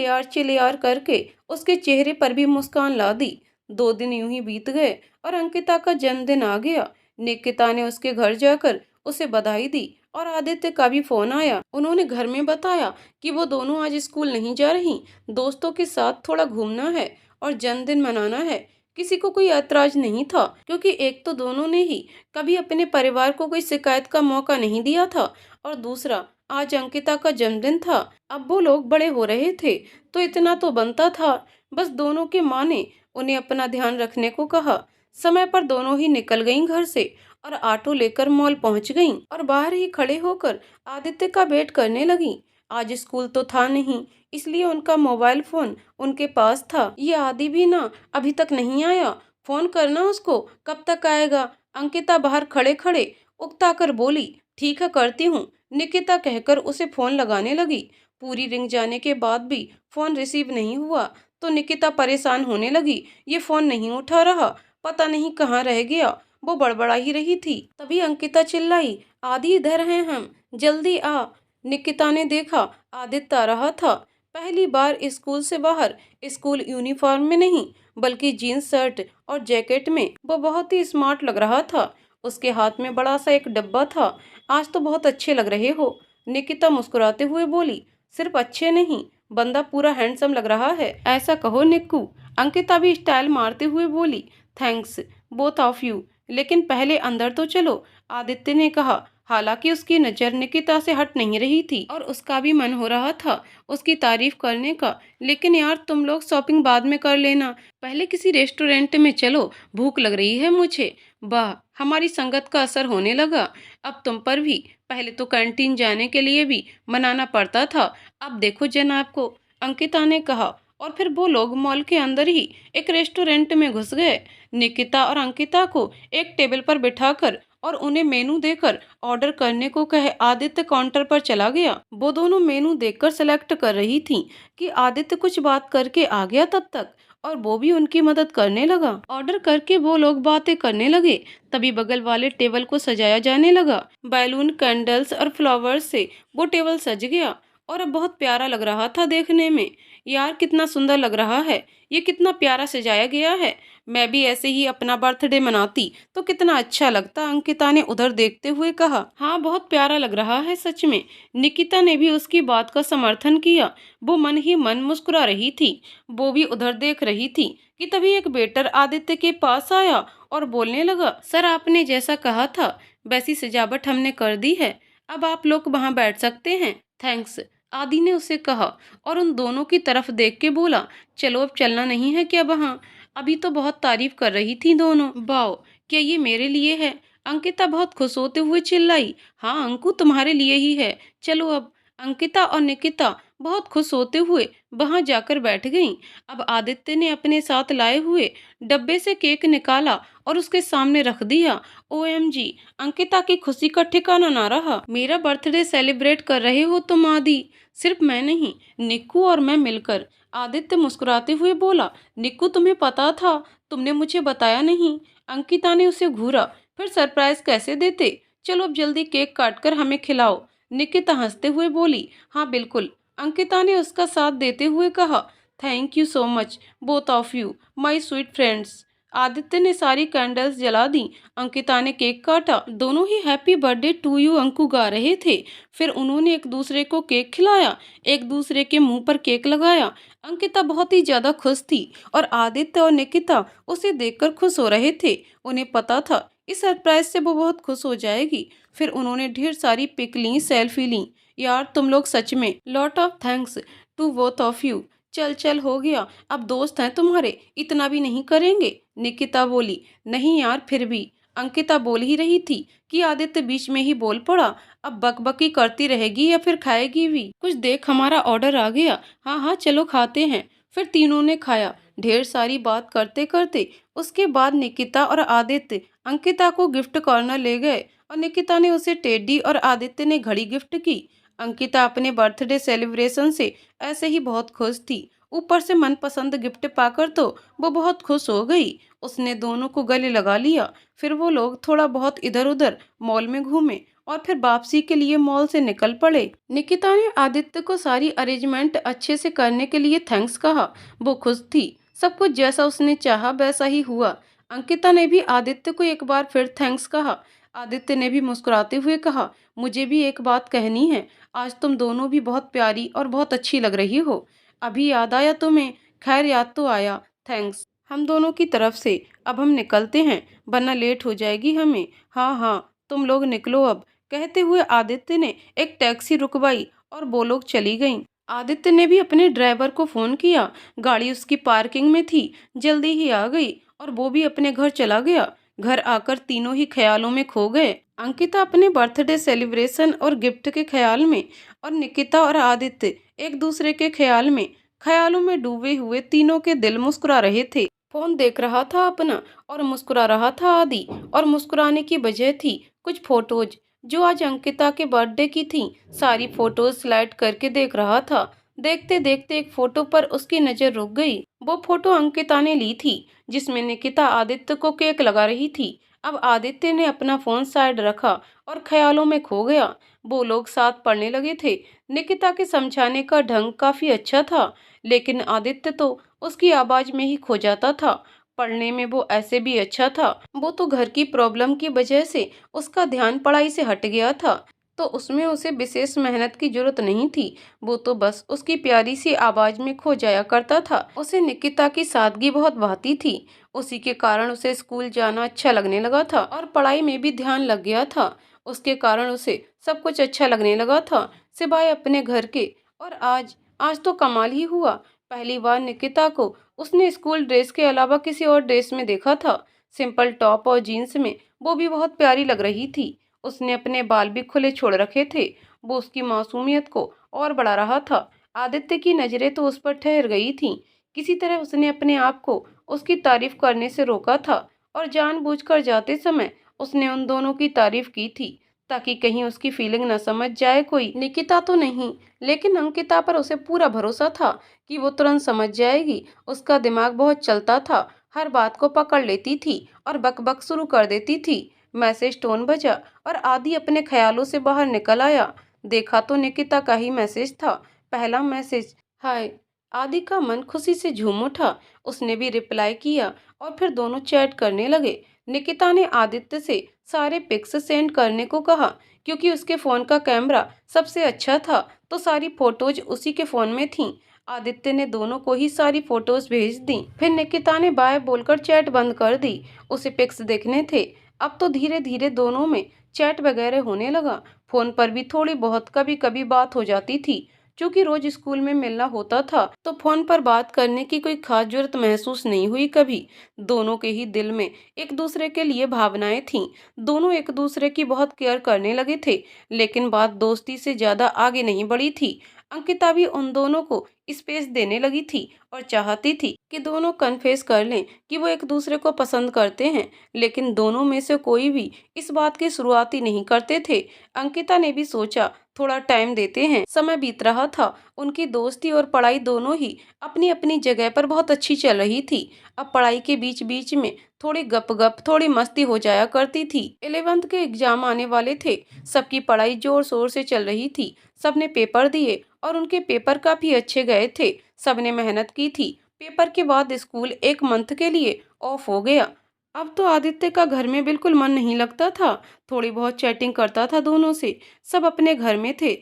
यार करके उसके चेहरे पर भी मुस्कान ला दी। 2 दिन यूं ही बीत गए और अंकिता का जन्मदिन आ गया। निकिता ने उसके घर जाकर उसे बधाई दी, और आदित्य का भी फोन आया। उन्होंने घर में बताया कि वो दोनों आज स्कूल नहीं जा रही, दोस्तों के साथ थोड़ा घूमना है और जन्मदिन मनाना है। किसी को कोई ऐतराज नहीं था, क्योंकि एक तो दोनों ने ही कभी अपने परिवार को कोई शिकायत का मौका नहीं दिया था, और दूसरा आज अंकिता का जन्मदिन था। अब वो लोग बड़े हो रहे थे, तो इतना तो बनता था। बस दोनों के माँ ने उन्हें अपना ध्यान रखने को कहा। समय पर दोनों ही निकल गईं घर से, और ऑटो लेकर मॉल पहुंच गईं, और बाहर ही खड़े होकर आदित्य का वेट करने लगीं। आज स्कूल तो था नहीं, इसलिए उनका मोबाइल फोन उनके पास था। ये आदि भी ना अभी तक नहीं आया, फोन करना उसको, कब तक आएगा? अंकिता बाहर खड़े खड़े उकता कर बोली। ठीक है, करती हूँ, निकिता कहकर उसे फोन लगाने लगी। पूरी रिंग जाने के बाद भी फोन रिसीव नहीं हुआ, तो निकिता परेशान होने लगी। ये फोन नहीं उठा रहा, पता नहीं कहाँ रह गया। वो बड़बड़ा ही रही थी, तभी अंकिता चिल्लाई, आदि इधर हैं हम, जल्दी आ। निकिता ने देखा आदित्य आ रहा था। पहली बार स्कूल से बाहर, स्कूल यूनिफॉर्म में नहीं बल्कि जीन्स शर्ट और जैकेट में। वो बहुत ही स्मार्ट लग रहा था। उसके हाथ में बड़ा सा एक डब्बा था। आज तो बहुत अच्छे लग रहे हो, निकिता मुस्कुराते हुए बोली। सिर्फ अच्छे नहीं, बंदा पूरा हैंडसम लग रहा है, ऐसा कहो निक्कू, अंकिता भी स्टाइल मारते हुए बोली। थैंक्स बोथ ऑफ यू, लेकिन पहले अंदर तो चलो, आदित्य ने कहा। हालांकि उसकी नज़र निकिता से हट नहीं रही थी, और उसका भी मन हो रहा था उसकी तारीफ करने का। लेकिन यार, तुम लोग शॉपिंग बाद में कर लेना, पहले किसी रेस्टोरेंट में चलो, भूख लग रही है मुझे। वाह, हमारी संगत का असर होने लगा अब तुम पर भी। पहले तो कैंटीन जाने के लिए भी मनाना पड़ता था, अब देखो जनाब को, अंकिता ने कहा। और फिर वो लोग मॉल के अंदर ही एक रेस्टोरेंट में घुस गए। निकिता और अंकिता को एक टेबल पर बिठाकर और उन्हें मेनू देकर ऑर्डर करने को कहे आदित्य काउंटर पर चला गया। वो दोनों मेनू देखकर सेलेक्ट कर रही थीं कि आदित्य कुछ बात करके आ गया तब तक, और वो भी उनकी मदद करने लगा। ऑर्डर करके वो लोग बातें करने लगे। तभी बगल वाले टेबल को सजाया जाने लगा। बैलून, कैंडल्स और फ्लावर्स से वो टेबल सज गया, और अब बहुत प्यारा लग रहा था देखने में। यार, कितना सुंदर लग रहा है, ये कितना प्यारा सजाया गया है। मैं भी ऐसे ही अपना बर्थडे मनाती तो कितना अच्छा लगता, अंकिता ने उधर देखते हुए कहा। हाँ, बहुत प्यारा लग रहा है सच में, निकिता ने भी उसकी बात का समर्थन किया। वो मन ही मन मुस्कुरा रही थी। वो भी उधर देख रही थी कि तभी एक वेटर आदित्य के पास आया और बोलने लगा, सर, आपने जैसा कहा था वैसी सजावट हमने कर दी है, अब आप लोग वहाँ बैठ सकते हैं। थैंक्स, आदि ने उसे कहा, और उन दोनों की तरफ देख के बोला, चलो अब चलना नहीं है क्या वहाँ? अभी तो बहुत तारीफ कर रही थी दोनों। वाओ, क्या ये मेरे लिए है? अंकिता बहुत खुश होते हुए चिल्लाई। हाँ अंकु, तुम्हारे लिए ही है, चलो अब। अंकिता और निकिता बहुत खुश होते हुए वहां जाकर बैठ गईं। अब आदित्य ने अपने साथ लाए हुए डब्बे से केक निकाला और उसके सामने रख दिया। OMG, अंकिता की खुशी का ठिकाना ना रहा। मेरा बर्थडे सेलिब्रेट कर रहे हो तुम आदि? सिर्फ मैं नहीं, निक्कू और मैं मिलकर। आदित्य मुस्कुराते हुए बोला। निक्कू, तुम्हें पता था? तुमने मुझे बताया नहीं। अंकिता ने उसे घूरा। फिर सरप्राइज कैसे देते? चलो अब जल्दी केक काटकर हमें खिलाओ। निकिता हंसते हुए बोली। हाँ बिल्कुल, अंकिता ने उसका साथ देते हुए कहा। Thank you so much both of you my sweet friends. Aditya ने सारी कैंडल्स जला दी। अंकिता ने केक काटा। दोनों ही हैप्पी बर्थडे टू यू अंकु गा रहे थे। फिर उन्होंने एक दूसरे को केक खिलाया, एक दूसरे के मुंह पर केक लगाया। अंकिता बहुत ही ज्यादा खुश थी और आदित्य और निकिता उसे देखकर खुश हो रहे थे। उन्हें पता था इस सरप्राइज से वो बहुत खुश हो जाएगी। फिर उन्होंने ढेर सारी पिक ली, सेल्फी ली। यार तुम लोग सच में lot of thanks to both of you. चल चल हो गया, अब दोस्त हैं तुम्हारे, इतना भी नहीं करेंगे। निकिता बोली। नहीं यार फिर भी। अंकिता बोल ही रही थी कि आदित्य बीच में ही बोल पड़ा। अब बकबकी करती रहेगी या फिर खाएगी भी? कुछ देख, हमारा ऑर्डर आ गया। हाँ हाँ चलो खाते हैं। फिर तीनों ने खाया, ढेर सारी बात करते करते। उसके बाद निकिता और आदित्य अंकिता को गिफ्ट कॉर्नर ले गए और निकिता ने उसे टेडी और आदित्य ने घड़ी गिफ्ट की। अंकिता अपने बर्थडे सेलिब्रेशन से ऐसे ही बहुत खुश थी। ऊपर से मनपसंद गिफ्ट पाकर तो वो बहुत खुश हो गई। उसने दोनों को गले लगा लिया। फिर वो लोग थोड़ा बहुत इधर उधर मॉल में घूमे और फिर वापसी के लिए मॉल से निकल पड़े। निकिता ने आदित्य को सारी अरेंजमेंट अच्छे से करने के लिए थैंक्स कहा। वो खुश थी, सब कुछ जैसा उसने चाहा वैसा ही हुआ। अंकिता ने भी आदित्य को एक बार फिर थैंक्स कहा। आदित्य ने भी मुस्कुराते हुए कहा, मुझे भी एक बात कहनी है। आज तुम दोनों भी बहुत प्यारी और बहुत अच्छी लग रही हो। अभी याद आया तुम्हें? खैर याद तो आया, थैंक्स। हम दोनों की तरफ से अब हम निकलते हैं, वरना लेट हो जाएगी हमें। हाँ हाँ तुम लोग निकलो अब। कहते हुए आदित्य ने एक टैक्सी रुकवाई और वो लोग चली गईं। आदित्य ने भी अपने ड्राइवर को फोन किया। गाड़ी उसकी पार्किंग में थी, जल्दी ही आ गई और वो भी अपने घर चला गया। घर आकर तीनों ही ख्यालों में खो गए। अंकिता अपने बर्थडे सेलिब्रेशन और गिफ्ट के ख्याल में और निकिता और आदित्य एक दूसरे के ख्याल में। ख्यालों में डूबे हुए तीनों के दिल मुस्कुरा रहे थे। फोन देख रहा था अपना और मुस्कुरा रहा था आदि। और मुस्कुराने की वजह थी कुछ फोटोज जो आज अंकिता के बर्थडे की थी। सारी फोटोज स्लाइड करके देख रहा था। देखते देखते एक फोटो पर उसकी नजर रुक गई। वो फोटो अंकिता ने ली थी जिसमें निकिता आदित्य को केक लगा रही थी। अब आदित्य ने अपना फोन साइड रखा और ख्यालों में खो गया। वो लोग साथ पढ़ने लगे थे। निकिता के समझाने का ढंग काफी अच्छा था, लेकिन आदित्य तो उसकी आवाज में ही खो जाता था। पढ़ने में वो ऐसे भी अच्छा था। वो तो घर की प्रॉब्लम की वजह से उसका ध्यान पढ़ाई से हट गया था, तो उसमें उसे विशेष मेहनत की जरूरत नहीं थी। वो तो बस उसकी प्यारी सी आवाज में खो जाया करता था। उसे निकिता की सादगी बहुत भाती थी। उसी के कारण उसे स्कूल जाना अच्छा लगने लगा था और पढ़ाई में भी ध्यान लग गया था। उसके कारण उसे सब कुछ अच्छा लगने लगा था, सिवाय अपने घर के। और आज आज तो कमाल ही हुआ। पहली बार निकिता को उसने स्कूल ड्रेस के अलावा किसी और ड्रेस में देखा था। सिंपल टॉप और जीन्स में वो भी बहुत प्यारी लग रही थी। उसने अपने बाल भी खुले छोड़ रखे थे। वो उसकी मासूमियत को और बढ़ा रहा था। आदित्य की नजरें तो उस पर ठहर गई थीं। किसी तरह उसने अपने आप को उसकी तारीफ करने से रोका था और जानबूझकर जाते समय उसने उन दोनों की तारीफ की थी, ताकि कहीं उसकी फीलिंग न समझ जाए कोई। निकिता तो नहीं, लेकिन अंकिता पर उसे पूरा भरोसा था कि वो तुरंत समझ जाएगी। उसका दिमाग बहुत चलता था, हर बात को पकड़ लेती थी और बकबक शुरू कर देती थी। मैसेज टोन बजा और आदि अपने ख्यालों से बाहर निकल आया। देखा तो निकिता का ही मैसेज था। पहला मैसेज, हाय। आदि का मन खुशी से झूम उठा। उसने भी रिप्लाई किया और फिर दोनों चैट करने लगे। निकिता ने आदित्य से सारे पिक्स सेंड करने को कहा, क्योंकि उसके फोन का कैमरा सबसे अच्छा था, तो सारी फोटोज उसी के फोन में थीं। आदित्य ने दोनों को ही सारी फोटोज भेज दी। फिर निकिता ने बाय बोलकर चैट बंद कर दी। उसे पिक्स देखने थे। अब तो धीरे धीरे दोनों में चैट वगैरह होने लगा। फोन पर भी थोड़ी बहुत कभी कभी बात हो जाती थी। चूंकि रोज स्कूल में मिलना होता था, तो फोन पर बात करने की कोई खास जरूरत महसूस नहीं हुई कभी। दोनों के ही दिल में एक दूसरे के लिए भावनाएं थीं। दोनों एक दूसरे की बहुत केयर करने लगे थे, लेकिन बात दोस्ती से ज्यादा आगे नहीं बढ़ी थी। अंकिता भी उन दोनों को स्पेस देने लगी थी और चाहती थी कि दोनों कन्फेस कर लें कि वो एक दूसरे को पसंद करते हैं, लेकिन दोनों में से कोई भी इस बात की शुरुआत ही नहीं करते थे। अंकिता ने भी सोचा थोड़ा टाइम देते हैं। समय बीत रहा था। उनकी दोस्ती और पढ़ाई दोनों ही अपनी अपनी जगह पर बहुत अच्छी चल रही थी। अब पढ़ाई के बीच बीच में थोड़ी गप थोड़ी मस्ती हो जाया करती थी। 11th के एग्जाम आने वाले थे। सबकी पढ़ाई जोर शोर से चल रही थी। सबने पेपर दिए और उनके पेपर काफी अच्छे गए थे। सबने मेहनत की थी। पेपर के बाद स्कूल एक मंथ के लिए ऑफ हो गया। अब तो आदित्य का घर में बिल्कुल मन नहीं लगता था। थोड़ी बहुत चैटिंग करता था दोनों से। सब अपने घर में थे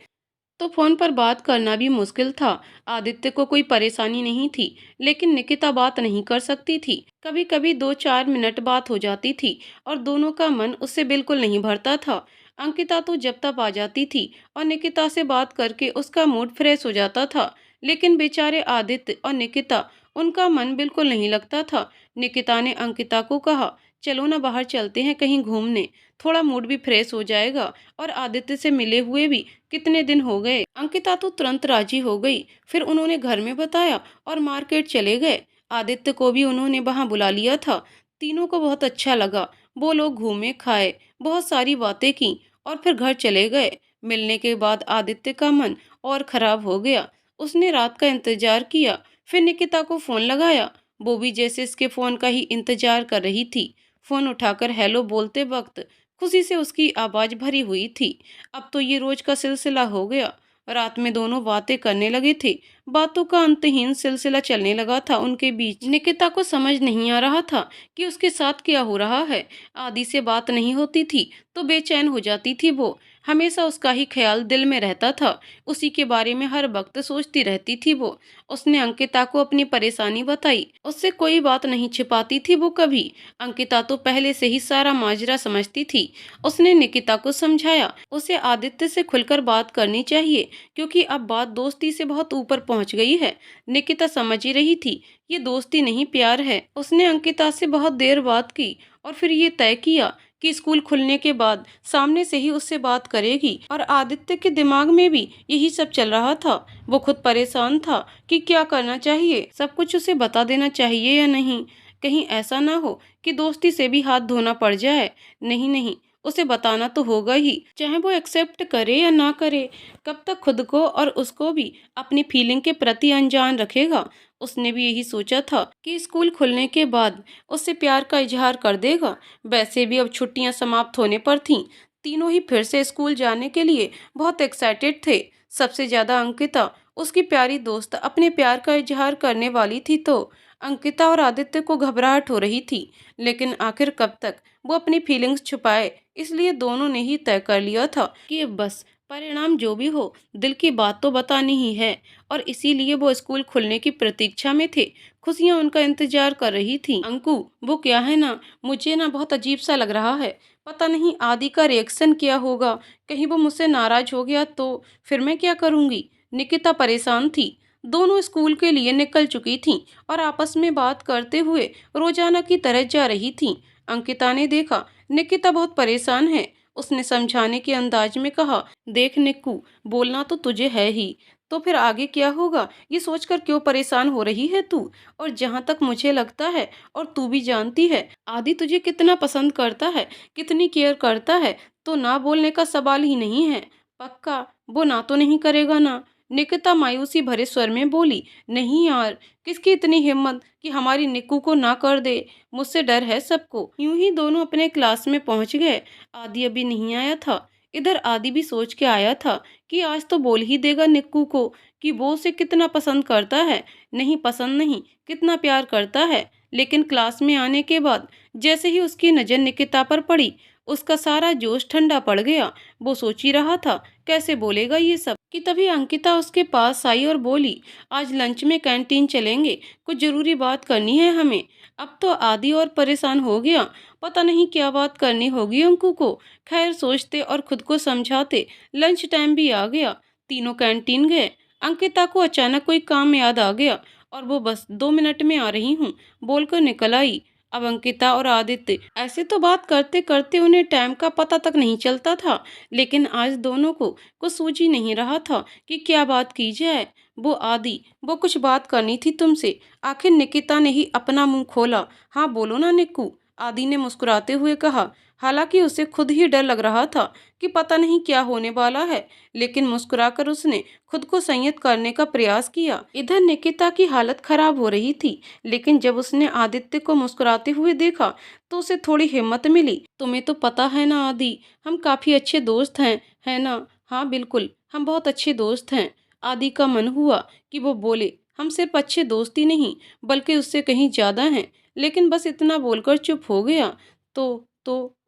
तो फोन पर बात करना भी मुश्किल था। आदित्य को कोई परेशानी नहीं थी, लेकिन निकिता बात नहीं कर सकती थी। कभी कभी 2-4 मिनट बात हो जाती थी और दोनों का मन उससे बिल्कुल नहीं भरता था। अंकिता तो जब तक आ जाती थी और निकिता से बात करके उसका मूड फ्रेश हो जाता था, लेकिन बेचारे आदित्य और निकिता, उनका मन बिल्कुल नहीं लगता था। निकिता ने अंकिता को कहा, चलो ना बाहर चलते हैं कहीं घूमने, थोड़ा मूड भी फ्रेश हो जाएगा और आदित्य से मिले हुए भी कितने दिन हो गए। अंकिता तो तुरंत राजी हो गई। फिर उन्होंने घर में बताया और मार्केट चले गए। आदित्य को भी उन्होंने वहां बुला लिया था। तीनों को बहुत अच्छा लगा। वो लोग घूमे खाए, बहुत सारी बातें की और फिर घर चले गए। मिलने के बाद आदित्य का मन और खराब हो गया। उसने रात का इंतजार किया, फिर निकिता को फोन लगाया। वो भी जैसे इसके फोन का ही इंतजार कर रही थी। फोन उठाकर हेलो बोलते वक्त खुशी से उसकी आवाज भरी हुई थी। अब तो ये रोज का सिलसिला हो गया। रात में दोनों बातें करने लगे थे। बातों का अंतहीन सिलसिला चलने लगा था उनके बीच। निकिता को समझ नहीं आ रहा था कि उसके साथ क्या हो रहा है। आदि से बात नहीं होती थी तो बेचैन हो जाती थी वो। हमेशा उसका ही ख्याल दिल में रहता था। उसी के बारे में हर वक्त सोचती रहती थी वो। उसने अंकिता को अपनी परेशानी बताई। उससे कोई बात नहीं छिपाती थी वो कभी। अंकिता तो पहले से ही सारा माजरा समझती थी। उसने निकिता को समझाया उसे आदित्य से खुलकर बात करनी चाहिए, क्योंकि अब बात दोस्ती से बहुत ऊपर पहुंच गई है। निकिता समझ ही रही थी ये दोस्ती नहीं प्यार है। उसने अंकिता से बहुत देर बात की और फिर ये तय किया कि स्कूल खुलने के बाद सामने से ही उससे बात करेगी। और आदित्य के दिमाग में भी यही सब चल रहा था। वो खुद परेशान था कि क्या करना चाहिए, सब कुछ उसे बता देना चाहिए या नहीं। कहीं ऐसा ना हो कि दोस्ती से भी हाथ धोना पड़ जाए। नहीं नहीं, उसे बताना तो होगा ही, चाहे वो एक्सेप्ट करे या ना करे। कब तक खुद को और उसको भी अपनी फीलिंग के प्रति अनजान रखेगा। उसने भी यही सोचा था कि स्कूल खुलने के बाद उससे प्यार का इजहार कर देगा। वैसे भी अब छुट्टियां समाप्त होने पर थीं। तीनों ही फिर से स्कूल जाने के लिए बहुत एक्साइटेड थे। सबसे ज्यादा अंकिता, उसकी प्यारी दोस्त, अपने प्यार का इजहार करने वाली थी तो अंकिता और आदित्य को घबराहट हो रही थी। लेकिन आखिर कब तक वो अपनी फीलिंग्स छुपाए। इसलिए दोनों ने ही तय कर लिया था कि अब बस परिणाम जो भी हो, दिल की बात तो बतानी ही है। और इसीलिए वो स्कूल खुलने की प्रतीक्षा में थे। खुशियां उनका इंतजार कर रही थी। अंकु, वो क्या है ना, मुझे ना बहुत अजीब सा लग रहा है। पता नहीं आदि का रिएक्शन क्या होगा। कहीं वो मुझसे नाराज हो गया तो फिर मैं क्या करूंगी। निकिता परेशान थी। दोनों स्कूल के लिए निकल चुकी थीं और आपस में बात करते हुए रोजाना की तरह जा रही थीं। अंकिता ने देखा निकिता बहुत परेशान है। उसने समझाने के अंदाज में कहा, देख निक्कू, बोलना तो तुझे है ही, तो फिर आगे क्या होगा ये सोचकर क्यों परेशान हो रही है तू। और जहां तक मुझे लगता है और तू भी जानती है, आदि तुझे कितना पसंद करता है, कितनी केयर करता है, तो ना बोलने का सवाल ही नहीं है। पक्का वो ना तो नहीं करेगा ना। निकिता मायूसी भरे स्वर में बोली, नहीं यार, किसकी इतनी हिम्मत कि हमारी निक्कू को ना कर दे। मुझसे डर है सबको। यूं ही दोनों अपने क्लास में पहुंच गए। आदि अभी नहीं आया था। इधर आदि भी सोच के आया था कि आज तो बोल ही देगा निक्कू को कि वो उसे कितना पसंद करता है। नहीं पसंद नहीं, कितना प्यार करता है। लेकिन क्लास में आने के बाद जैसे ही उसकी नजर निकिता पर पड़ी, उसका सारा जोश ठंडा पड़ गया। वो सोच ही रहा था कैसे बोलेगा ये सब कि तभी अंकिता उसके पास आई और बोली, आज लंच में कैंटीन चलेंगे, कुछ जरूरी बात करनी है हमें। अब तो आदि और परेशान हो गया। पता नहीं क्या बात करनी होगी अंकु को। खैर सोचते और खुद को समझाते लंच टाइम भी आ गया। तीनों कैंटीन गए। अंकिता को अचानक कोई काम याद आ गया और वो बस 2 मिनट में आ रही हूँ बोलकर निकल आई। अब अंकिता और आदित्य ऐसे तो बात करते करते उन्हें टाइम का पता तक नहीं चलता था। लेकिन आज दोनों को कुछ सूझ ही नहीं रहा था कि क्या बात की जाए। वो आदि, वो कुछ बात करनी थी तुमसे। आखिर निकिता ने ही अपना मुंह खोला। हाँ बोलो ना निक्कू, आदि ने मुस्कुराते हुए कहा। हालांकि उसे खुद ही डर लग रहा था कि पता नहीं क्या होने वाला है, लेकिन मुस्कुराकर उसने खुद को संयत करने का प्रयास किया। इधर निकिता की हालत खराब हो रही थी, लेकिन जब उसने आदित्य को मुस्कुराते हुए देखा तो उसे थोड़ी हिम्मत मिली। तुम्हें तो पता है ना आदि, हम काफी अच्छे दोस्त हैं, है ना? हाँ बिल्कुल, हम बहुत अच्छे दोस्त हैं। आदि का मन हुआ कि वो बोले, हम सिर्फ अच्छे दोस्त ही नहीं बल्कि उससे कहीं ज्यादा हैं, लेकिन बस इतना बोलकर चुप हो गया। तो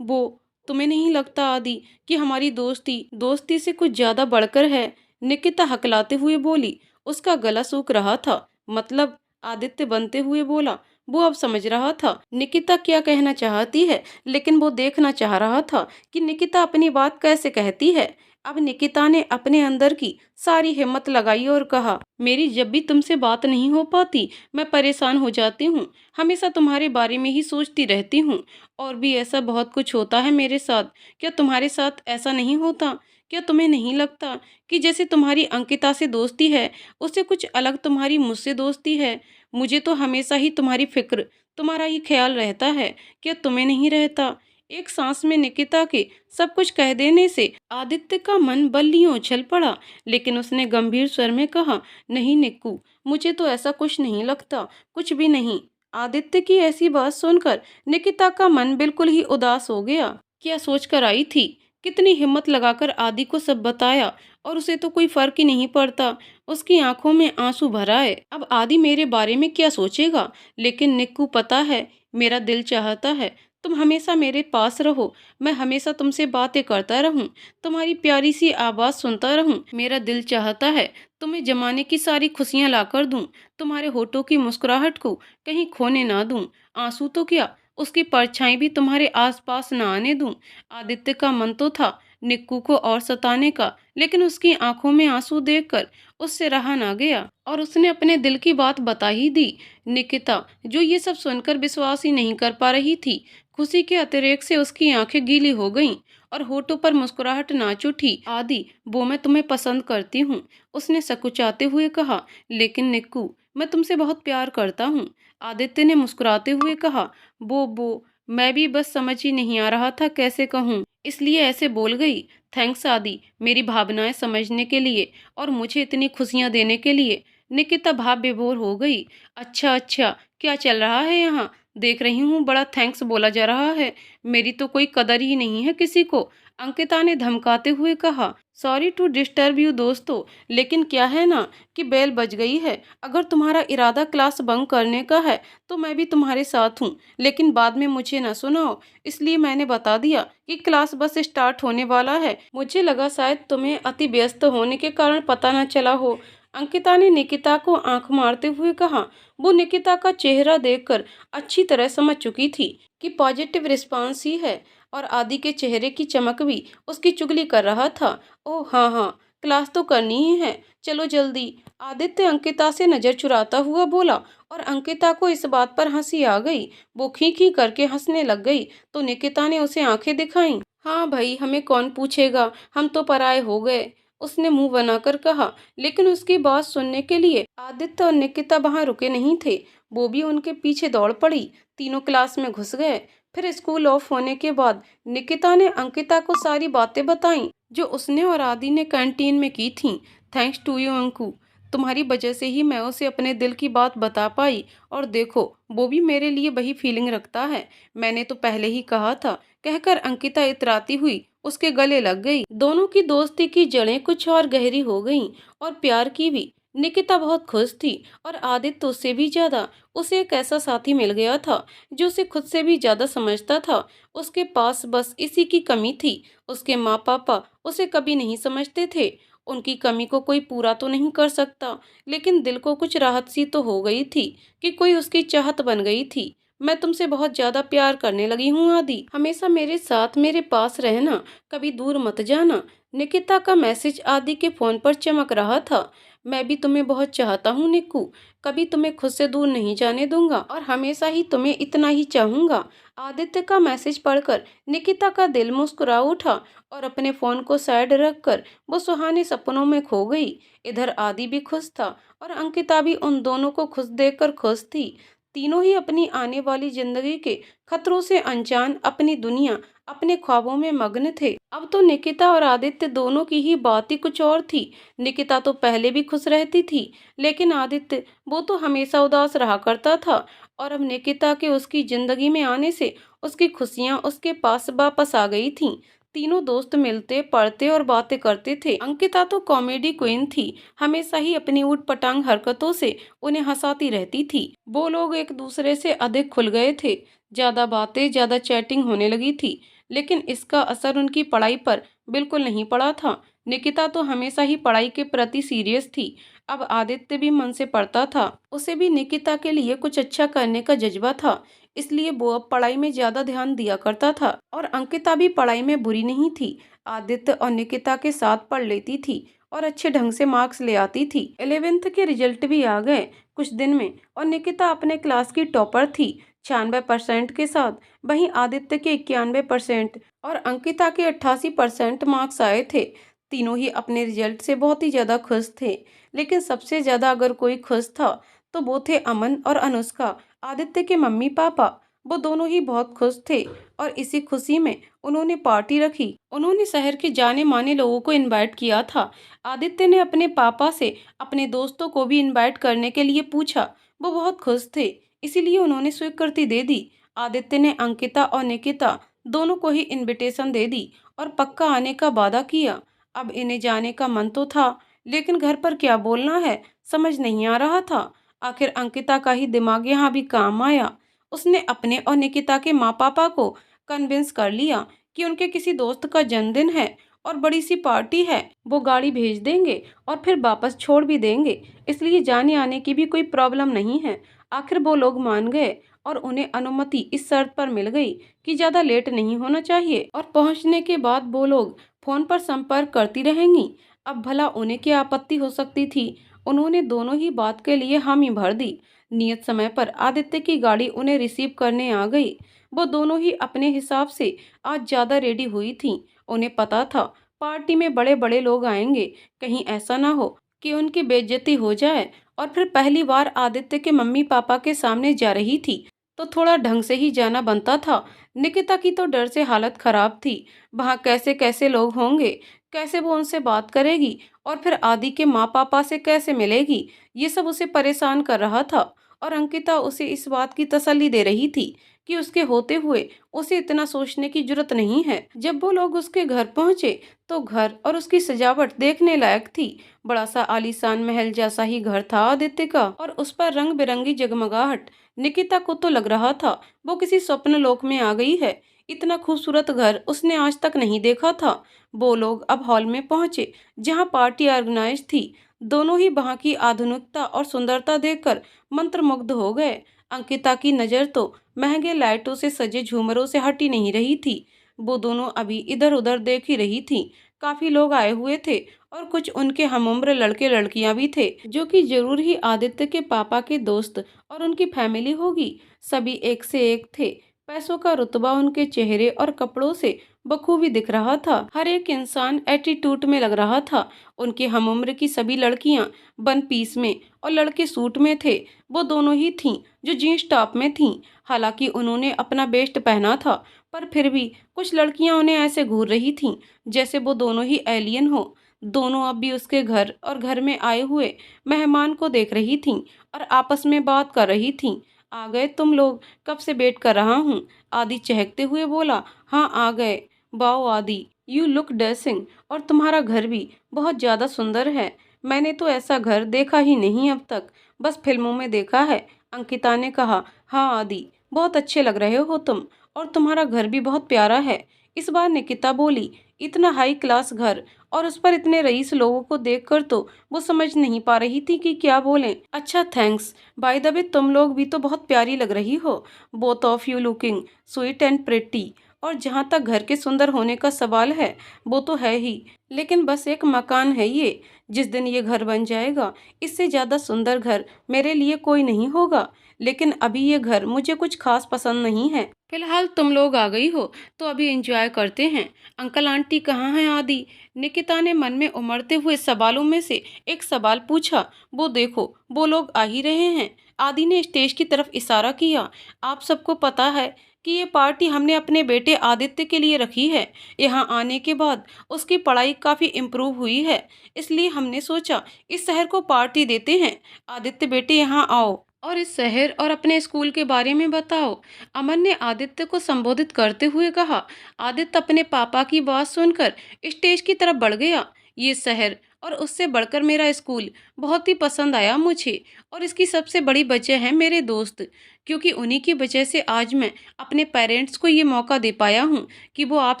वो, तुम्हें नहीं लगता आदि कि हमारी दोस्ती दोस्ती से कुछ ज्यादा बढ़कर है? निकिता हकलाते हुए बोली। उसका गला सूख रहा था। मतलब? आदित्य बनते हुए बोला। वो अब समझ रहा था निकिता क्या कहना चाहती है, लेकिन वो देखना चाह रहा था कि निकिता अपनी बात कैसे कहती है। अब निकिता ने अपने अंदर की सारी हिम्मत लगाई और कहा, मेरी जब भी तुमसे बात नहीं हो पाती मैं परेशान हो जाती हूँ, हमेशा तुम्हारे बारे में ही सोचती रहती हूँ। और भी ऐसा बहुत कुछ होता है मेरे साथ, क्या तुम्हारे साथ ऐसा नहीं होता? क्या तुम्हें नहीं लगता कि जैसे तुम्हारी अंकिता से दोस्ती है, उससे कुछ अलग तुम्हारी मुझसे दोस्ती है? मुझे तो हमेशा ही तुम्हारी फिक्र, तुम्हारा ही ख्याल रहता है, क्या तुम्हें नहीं रहता? एक सांस में निकिता के सब कुछ कह देने से आदित्य का मन बल्लियों उछल पड़ा, लेकिन उसने गंभीर स्वर में कहा, नहीं निक्कू, मुझे तो ऐसा कुछ नहीं लगता, कुछ भी नहीं। आदित्य की ऐसी बात सुनकर निकिता का मन बिल्कुल ही उदास हो गया। क्या सोचकर आई थी? कितनी हिम्मत लगाकर आदि को सब बताया, और उसे तो कोई फर्क ही नहीं पड़ता। उसकी आंखों में आंसू भर आए। अब आदि मेरे बारे में क्या सोचेगा? लेकिन निक्कू, पता है, मेरा दिल चाहता है तुम हमेशा मेरे पास रहो, मैं हमेशा तुमसे बातें करता रहूं, तुम्हारी प्यारी सी आवाज सुनता रहूं। मेरा दिल चाहता है तुम्हें जमाने की सारी खुशियां लाकर दूं, तुम्हारे होठों की मुस्कुराहट को कहीं खोने ना दूं। आंसू तो क्या, उसकी परछाई भी तुम्हारे आसपास न आने दूं। आदित्य का मन तो था निक्कू को और सताने का, लेकिन उसकी आंखों में आंसू देखकर उससे रहा ना गया और उसने अपने दिल की बात बता ही दी। निकिता, जो ये सब सुनकर विश्वास ही नहीं कर पा रही थी, खुशी के अतिरेक से उसकी आंखें गीली हो गईं और होठों पर मुस्कुराहट नाच उठी। आदि, वो मैं तुम्हें पसंद करती हूँ, उसने सकुचाते हुए कहा। लेकिन निक्कू, मैं तुमसे बहुत प्यार करता हूँ, आदित्य ने मुस्कुराते हुए कहा। वो मैं भी बस समझ ही नहीं आ रहा था कैसे कहूँ, इसलिए ऐसे बोल गई। थैंक्स आदि, मेरी भावनाएं समझने के लिए और मुझे इतनी खुशियां देने के लिए। निकिता भाव विभोर हो गई। अच्छा अच्छा, क्या चल रहा है यहाँ? देख रही हूँ बड़ा थैंक्स बोला जा रहा है, मेरी तो कोई कदर ही नहीं है किसी को, अंकिता ने धमकाते हुए कहा। सॉरी टू डिस्टर्ब यू दोस्तों, लेकिन क्या है ना कि बेल बज गई है। अगर तुम्हारा इरादा क्लास बंक करने का है तो मैं भी तुम्हारे साथ हूँ, लेकिन बाद में मुझे न सुनाओ, इसलिए मैंने बता दिया कि क्लास बस स्टार्ट होने वाला है। मुझे लगा शायद तुम्हें अति व्यस्त होने के कारण पता न चला हो, अंकिता ने निकिता को आंख मारते हुए कहा। वो निकिता का चेहरा देखकर अच्छी तरह समझ चुकी थी कि पॉजिटिव रिस्पांस ही है, और आदि के चेहरे की चमक भी उसकी चुगली कर रहा था। ओह हाँ हाँ, क्लास तो करनी ही है, चलो जल्दी, आदित्य अंकिता से नजर चुराता हुआ बोला। और अंकिता को इस बात पर हंसी आ गई। वो खी खी करके हंसने लग गई तो निकिता ने उसे आंखें दिखाई। हाँ भाई, हमें कौन पूछेगा, हम तो पराये हो गए, उसने मुंह बनाकर कहा। लेकिन उसकी बात सुनने के लिए आदित्य और निकिता वहां रुके नहीं थे, वो भी उनके पीछे दौड़ पड़ी। तीनों क्लास में घुस गए। फिर स्कूल ऑफ होने के बाद निकिता ने अंकिता को सारी बातें बताईं जो उसने और आदि ने कैंटीन में की थीं। थैंक्स टू यू अंकु, तुम्हारी वजह से ही मैं उसे अपने दिल की बात बता पाई, और देखो वो भी मेरे लिए वही फीलिंग रखता है, मैंने तो पहले ही कहा था, कहकर अंकिता इतराती हुई उसके गले लग गई। दोनों की दोस्ती की जड़ें कुछ और गहरी हो गईं, और प्यार की भी। निकिता बहुत खुश थी, और आदित्य उससे भी ज्यादा। उसे एक ऐसा साथी मिल गया था जो उसे खुद से भी ज्यादा समझता था। उसके पास बस इसी की कमी थी, उसके माँ पापा उसे कभी नहीं समझते थे। उनकी कमी को कोई पूरा तो नहीं कर सकता, लेकिन दिल को कुछ राहत सी तो हो गई थी कि कोई उसकी चाहत बन गई थी। मैं तुमसे बहुत ज्यादा प्यार करने लगी हूँ आदि, हमेशा मेरे साथ मेरे पास रहना, कभी दूर मत जाना। निकिता का मैसेज आदि के फोन पर चमक रहा था। मैं भी तुम्हें बहुत चाहता हूँ निक्कू, कभी तुम्हें खुद से दूर नहीं जाने दूंगा और हमेशा ही तुम्हें इतना ही चाहूंगा। आदित्य का मैसेज पढ़कर निकिता का दिल मुस्कुरा उठा, और अपने फोन को साइड रखकर वो सुहाने सपनों में खो गई। इधर आदि भी खुश था और अंकिता भी उन दोनों को खुश देखकर खुश थी। तीनों ही अपनी आने वाली जिंदगी के खतरों से अनजान, अपनी दुनिया अपने ख्वाबों में मग्न थे। अब तो निकिता और आदित्य दोनों की ही बात ही कुछ और थी। निकिता तो पहले भी खुश रहती थी, लेकिन आदित्य वो तो हमेशा उदास रहा करता था। और अब निकिता के उसकी जिंदगी में आने से उसकी खुशियां उसके पास वापस आ गई थीं। तीनों दोस्त मिलते, पढ़ते और बातें करते थे। अंकिता तो कॉमेडी क्वीन थी, हमेशा ही अपनी ऊटपटांग हरकतों से उन्हें हंसाती रहती थी। वो लोग एक दूसरे से अधिक खुल गए थे, ज्यादा बातें, ज्यादा चैटिंग होने लगी थी। लेकिन इसका असर उनकी पढ़ाई पर बिल्कुल नहीं पड़ा था। निकिता तो हमेशा ही पढ़ाई के प्रति सीरियस थी। अब आदित्य भी मन से पढ़ता था, उसे भी निकिता के लिए कुछ अच्छा करने का जज्बा था, इसलिए वो अब पढ़ाई में ज्यादा ध्यान दिया करता था। और अंकिता भी पढ़ाई में बुरी नहीं थी, आदित्य और निकिता के साथ पढ़ लेती थी और अच्छे ढंग से मार्क्स ले आती थी। 11th के रिजल्ट भी आ गए कुछ दिन में, और निकिता अपने क्लास की टॉपर थी 96% के साथ। वहीं आदित्य के 91% और अंकिता के 88% मार्क्स आए थे। तीनों ही अपने रिजल्ट से बहुत ही ज्यादा खुश थे, लेकिन सबसे ज्यादा अगर कोई खुश था तो वो थे अमन और अनुष्का, आदित्य के मम्मी पापा। वो दोनों ही बहुत खुश थे और इसी खुशी में उन्होंने पार्टी रखी। उन्होंने शहर के जाने माने लोगों को इनवाइट किया था। आदित्य ने अपने पापा से अपने दोस्तों को भी इनवाइट करने के लिए पूछा। वो बहुत खुश थे, इसीलिए उन्होंने स्वीकृति दे दी। आदित्य ने अंकिता और निकिता दोनों को ही इनविटेशन दे दी और पक्का आने का वादा किया। अब इन्हें जाने का मन तो था, लेकिन घर पर क्या बोलना है समझ नहीं आ रहा था। आखिर अंकिता का ही दिमाग यहाँ भी काम आया। उसने अपने और निकिता के माँ पापा को कन्विंस कर लिया कि उनके किसी दोस्त का जन्मदिन है और बड़ी सी पार्टी है, वो गाड़ी भेज देंगे और फिर वापस छोड़ भी देंगे, इसलिए जाने आने की भी कोई प्रॉब्लम नहीं है। आखिर वो लोग मान गए और उन्हें अनुमति इस शर्त पर मिल गई कि ज्यादा लेट नहीं होना चाहिए और पहुंचने के बाद वो लोग फोन पर संपर्क करती रहेंगी। अब भला उन्हें क्या आपत्ति हो सकती थी। उन्होंने दोनों ही बात के लिए हामी भर दी। नियत समय पर आदित्य की गाड़ी उन्हें रिसीव करने आ गई। वो दोनों ही अपने हिसाब से आज ज्यादा रेडी हुई थीं। उन्हें पता था पार्टी में बड़े बड़े लोग आएंगे, कहीं ऐसा ना हो कि उनकी बेइज्जती हो जाए। और फिर पहली बार आदित्य के मम्मी पापा के सामने जा रही थी, तो थोड़ा ढंग से ही जाना बनता था। निकिता की तो डर से हालत खराब थी। वहाँ कैसे कैसे लोग होंगे, कैसे वो उनसे बात करेगी और फिर आदि के माँ पापा से कैसे मिलेगी, ये सब उसे परेशान कर रहा था। और अंकिता उसे इस बात की तसल्ली दे रही थी कि उसके होते हुए उसे इतना सोचने की जरूरत नहीं है। जब वो लोग उसके घर पहुंचे तो घर और उसकी सजावट देखने लायक थी। बड़ा सा आलीशान महल जैसा ही घर था आदित्य का, और उस पर रंग बिरंगी जगमगाहट। निकिता को तो लग रहा था वो किसी स्वप्न लोक में आ गई है। इतना खूबसूरत घर उसने आज तक नहीं देखा था। वो लोग अब हॉल में पहुंचे जहां पार्टी ऑर्गेनाइज थी। दोनों ही वहां की आधुनिकता और सुंदरता देखकर मंत्रमुग्ध हो गए। अंकिता की नज़र तो महंगे लाइटों से सजे झूमरों से हटी नहीं रही थी। वो दोनों अभी इधर उधर देख ही रही थी। काफी लोग आए हुए थे और कुछ उनके हमउम्र लड़के लड़कियां भी थे, जो कि जरूर ही आदित्य के पापा के दोस्त और उनकी फैमिली होगी। सभी एक से एक थे। पैसों का रुतबा उनके चेहरे और कपड़ों से बखूबी दिख रहा था। हर एक इंसान एटीट्यूड में लग रहा था। उनके हमउम्र की सभी लड़कियां वन पीस में और लड़के सूट में थे। वो दोनों ही थीं जो जीन्स टॉप में थीं। हालांकि उन्होंने अपना बेस्ट पहना था, पर फिर भी कुछ लड़कियां उन्हें ऐसे घूर रही थीं जैसे वो दोनों ही एलियन हो। दोनों अब भी उसके घर और घर में आए हुए मेहमान को देख रही थीं और आपस में बात कर रही थीं। आ गए तुम लोग, कब से वेट कर रहा हूँ, आदि चहकते हुए बोला। हाँ आ गए। वाओ आदि, यू लुक डैशिंग, और तुम्हारा घर भी बहुत ज़्यादा सुंदर है। मैंने तो ऐसा घर देखा ही नहीं अब तक, बस फिल्मों में देखा है। अंकिता ने कहा। हाँ आदि, बहुत अच्छे लग रहे हो तुम, और तुम्हारा घर भी बहुत प्यारा है। इस बार निकिता बोली। इतना हाई क्लास घर और उस पर इतने रईस लोगों को देखकर तो वो समझ नहीं पा रही थी कि क्या बोलें। अच्छा थैंक्स, बाय द वे तुम लोग भी तो बहुत प्यारी लग रही हो। Both of you looking sweet and pretty. और जहाँ तक घर के सुंदर होने का सवाल है, वो तो है ही, लेकिन बस एक मकान है ये। जिस दिन ये घर बन जाएगा, इससे ज़्यादा सुंदर घर मेरे लिए कोई नहीं होगा। लेकिन अभी ये घर मुझे कुछ खास पसंद नहीं है। फिलहाल तुम लोग आ गई हो तो अभी एंजॉय करते हैं। अंकल आंटी कहाँ हैं आदि, निकिता ने मन में उमड़ते हुए सवालों में से एक सवाल पूछा। वो देखो, वो लोग आ ही रहे हैं। आदि ने स्टेज की तरफ इशारा किया। आप सबको पता है कि ये पार्टी हमने अपने बेटे आदित्य के लिए रखी है। यहाँ आने के बाद उसकी पढ़ाई काफ़ी इम्प्रूव हुई है, इसलिए हमने सोचा इस शहर को पार्टी देते हैं। आदित्य बेटे यहाँ आओ और इस शहर और अपने स्कूल के बारे में बताओ। अमन ने आदित्य को संबोधित करते हुए कहा। आदित्य अपने पापा की बात सुनकर स्टेज की तरफ बढ़ गया। ये शहर और उससे बढ़कर मेरा स्कूल बहुत ही पसंद आया मुझे, और इसकी सबसे बड़ी वजह है मेरे दोस्त, क्योंकि उन्हीं की वजह से आज मैं अपने पेरेंट्स को ये मौका दे पाया हूँ कि वो आप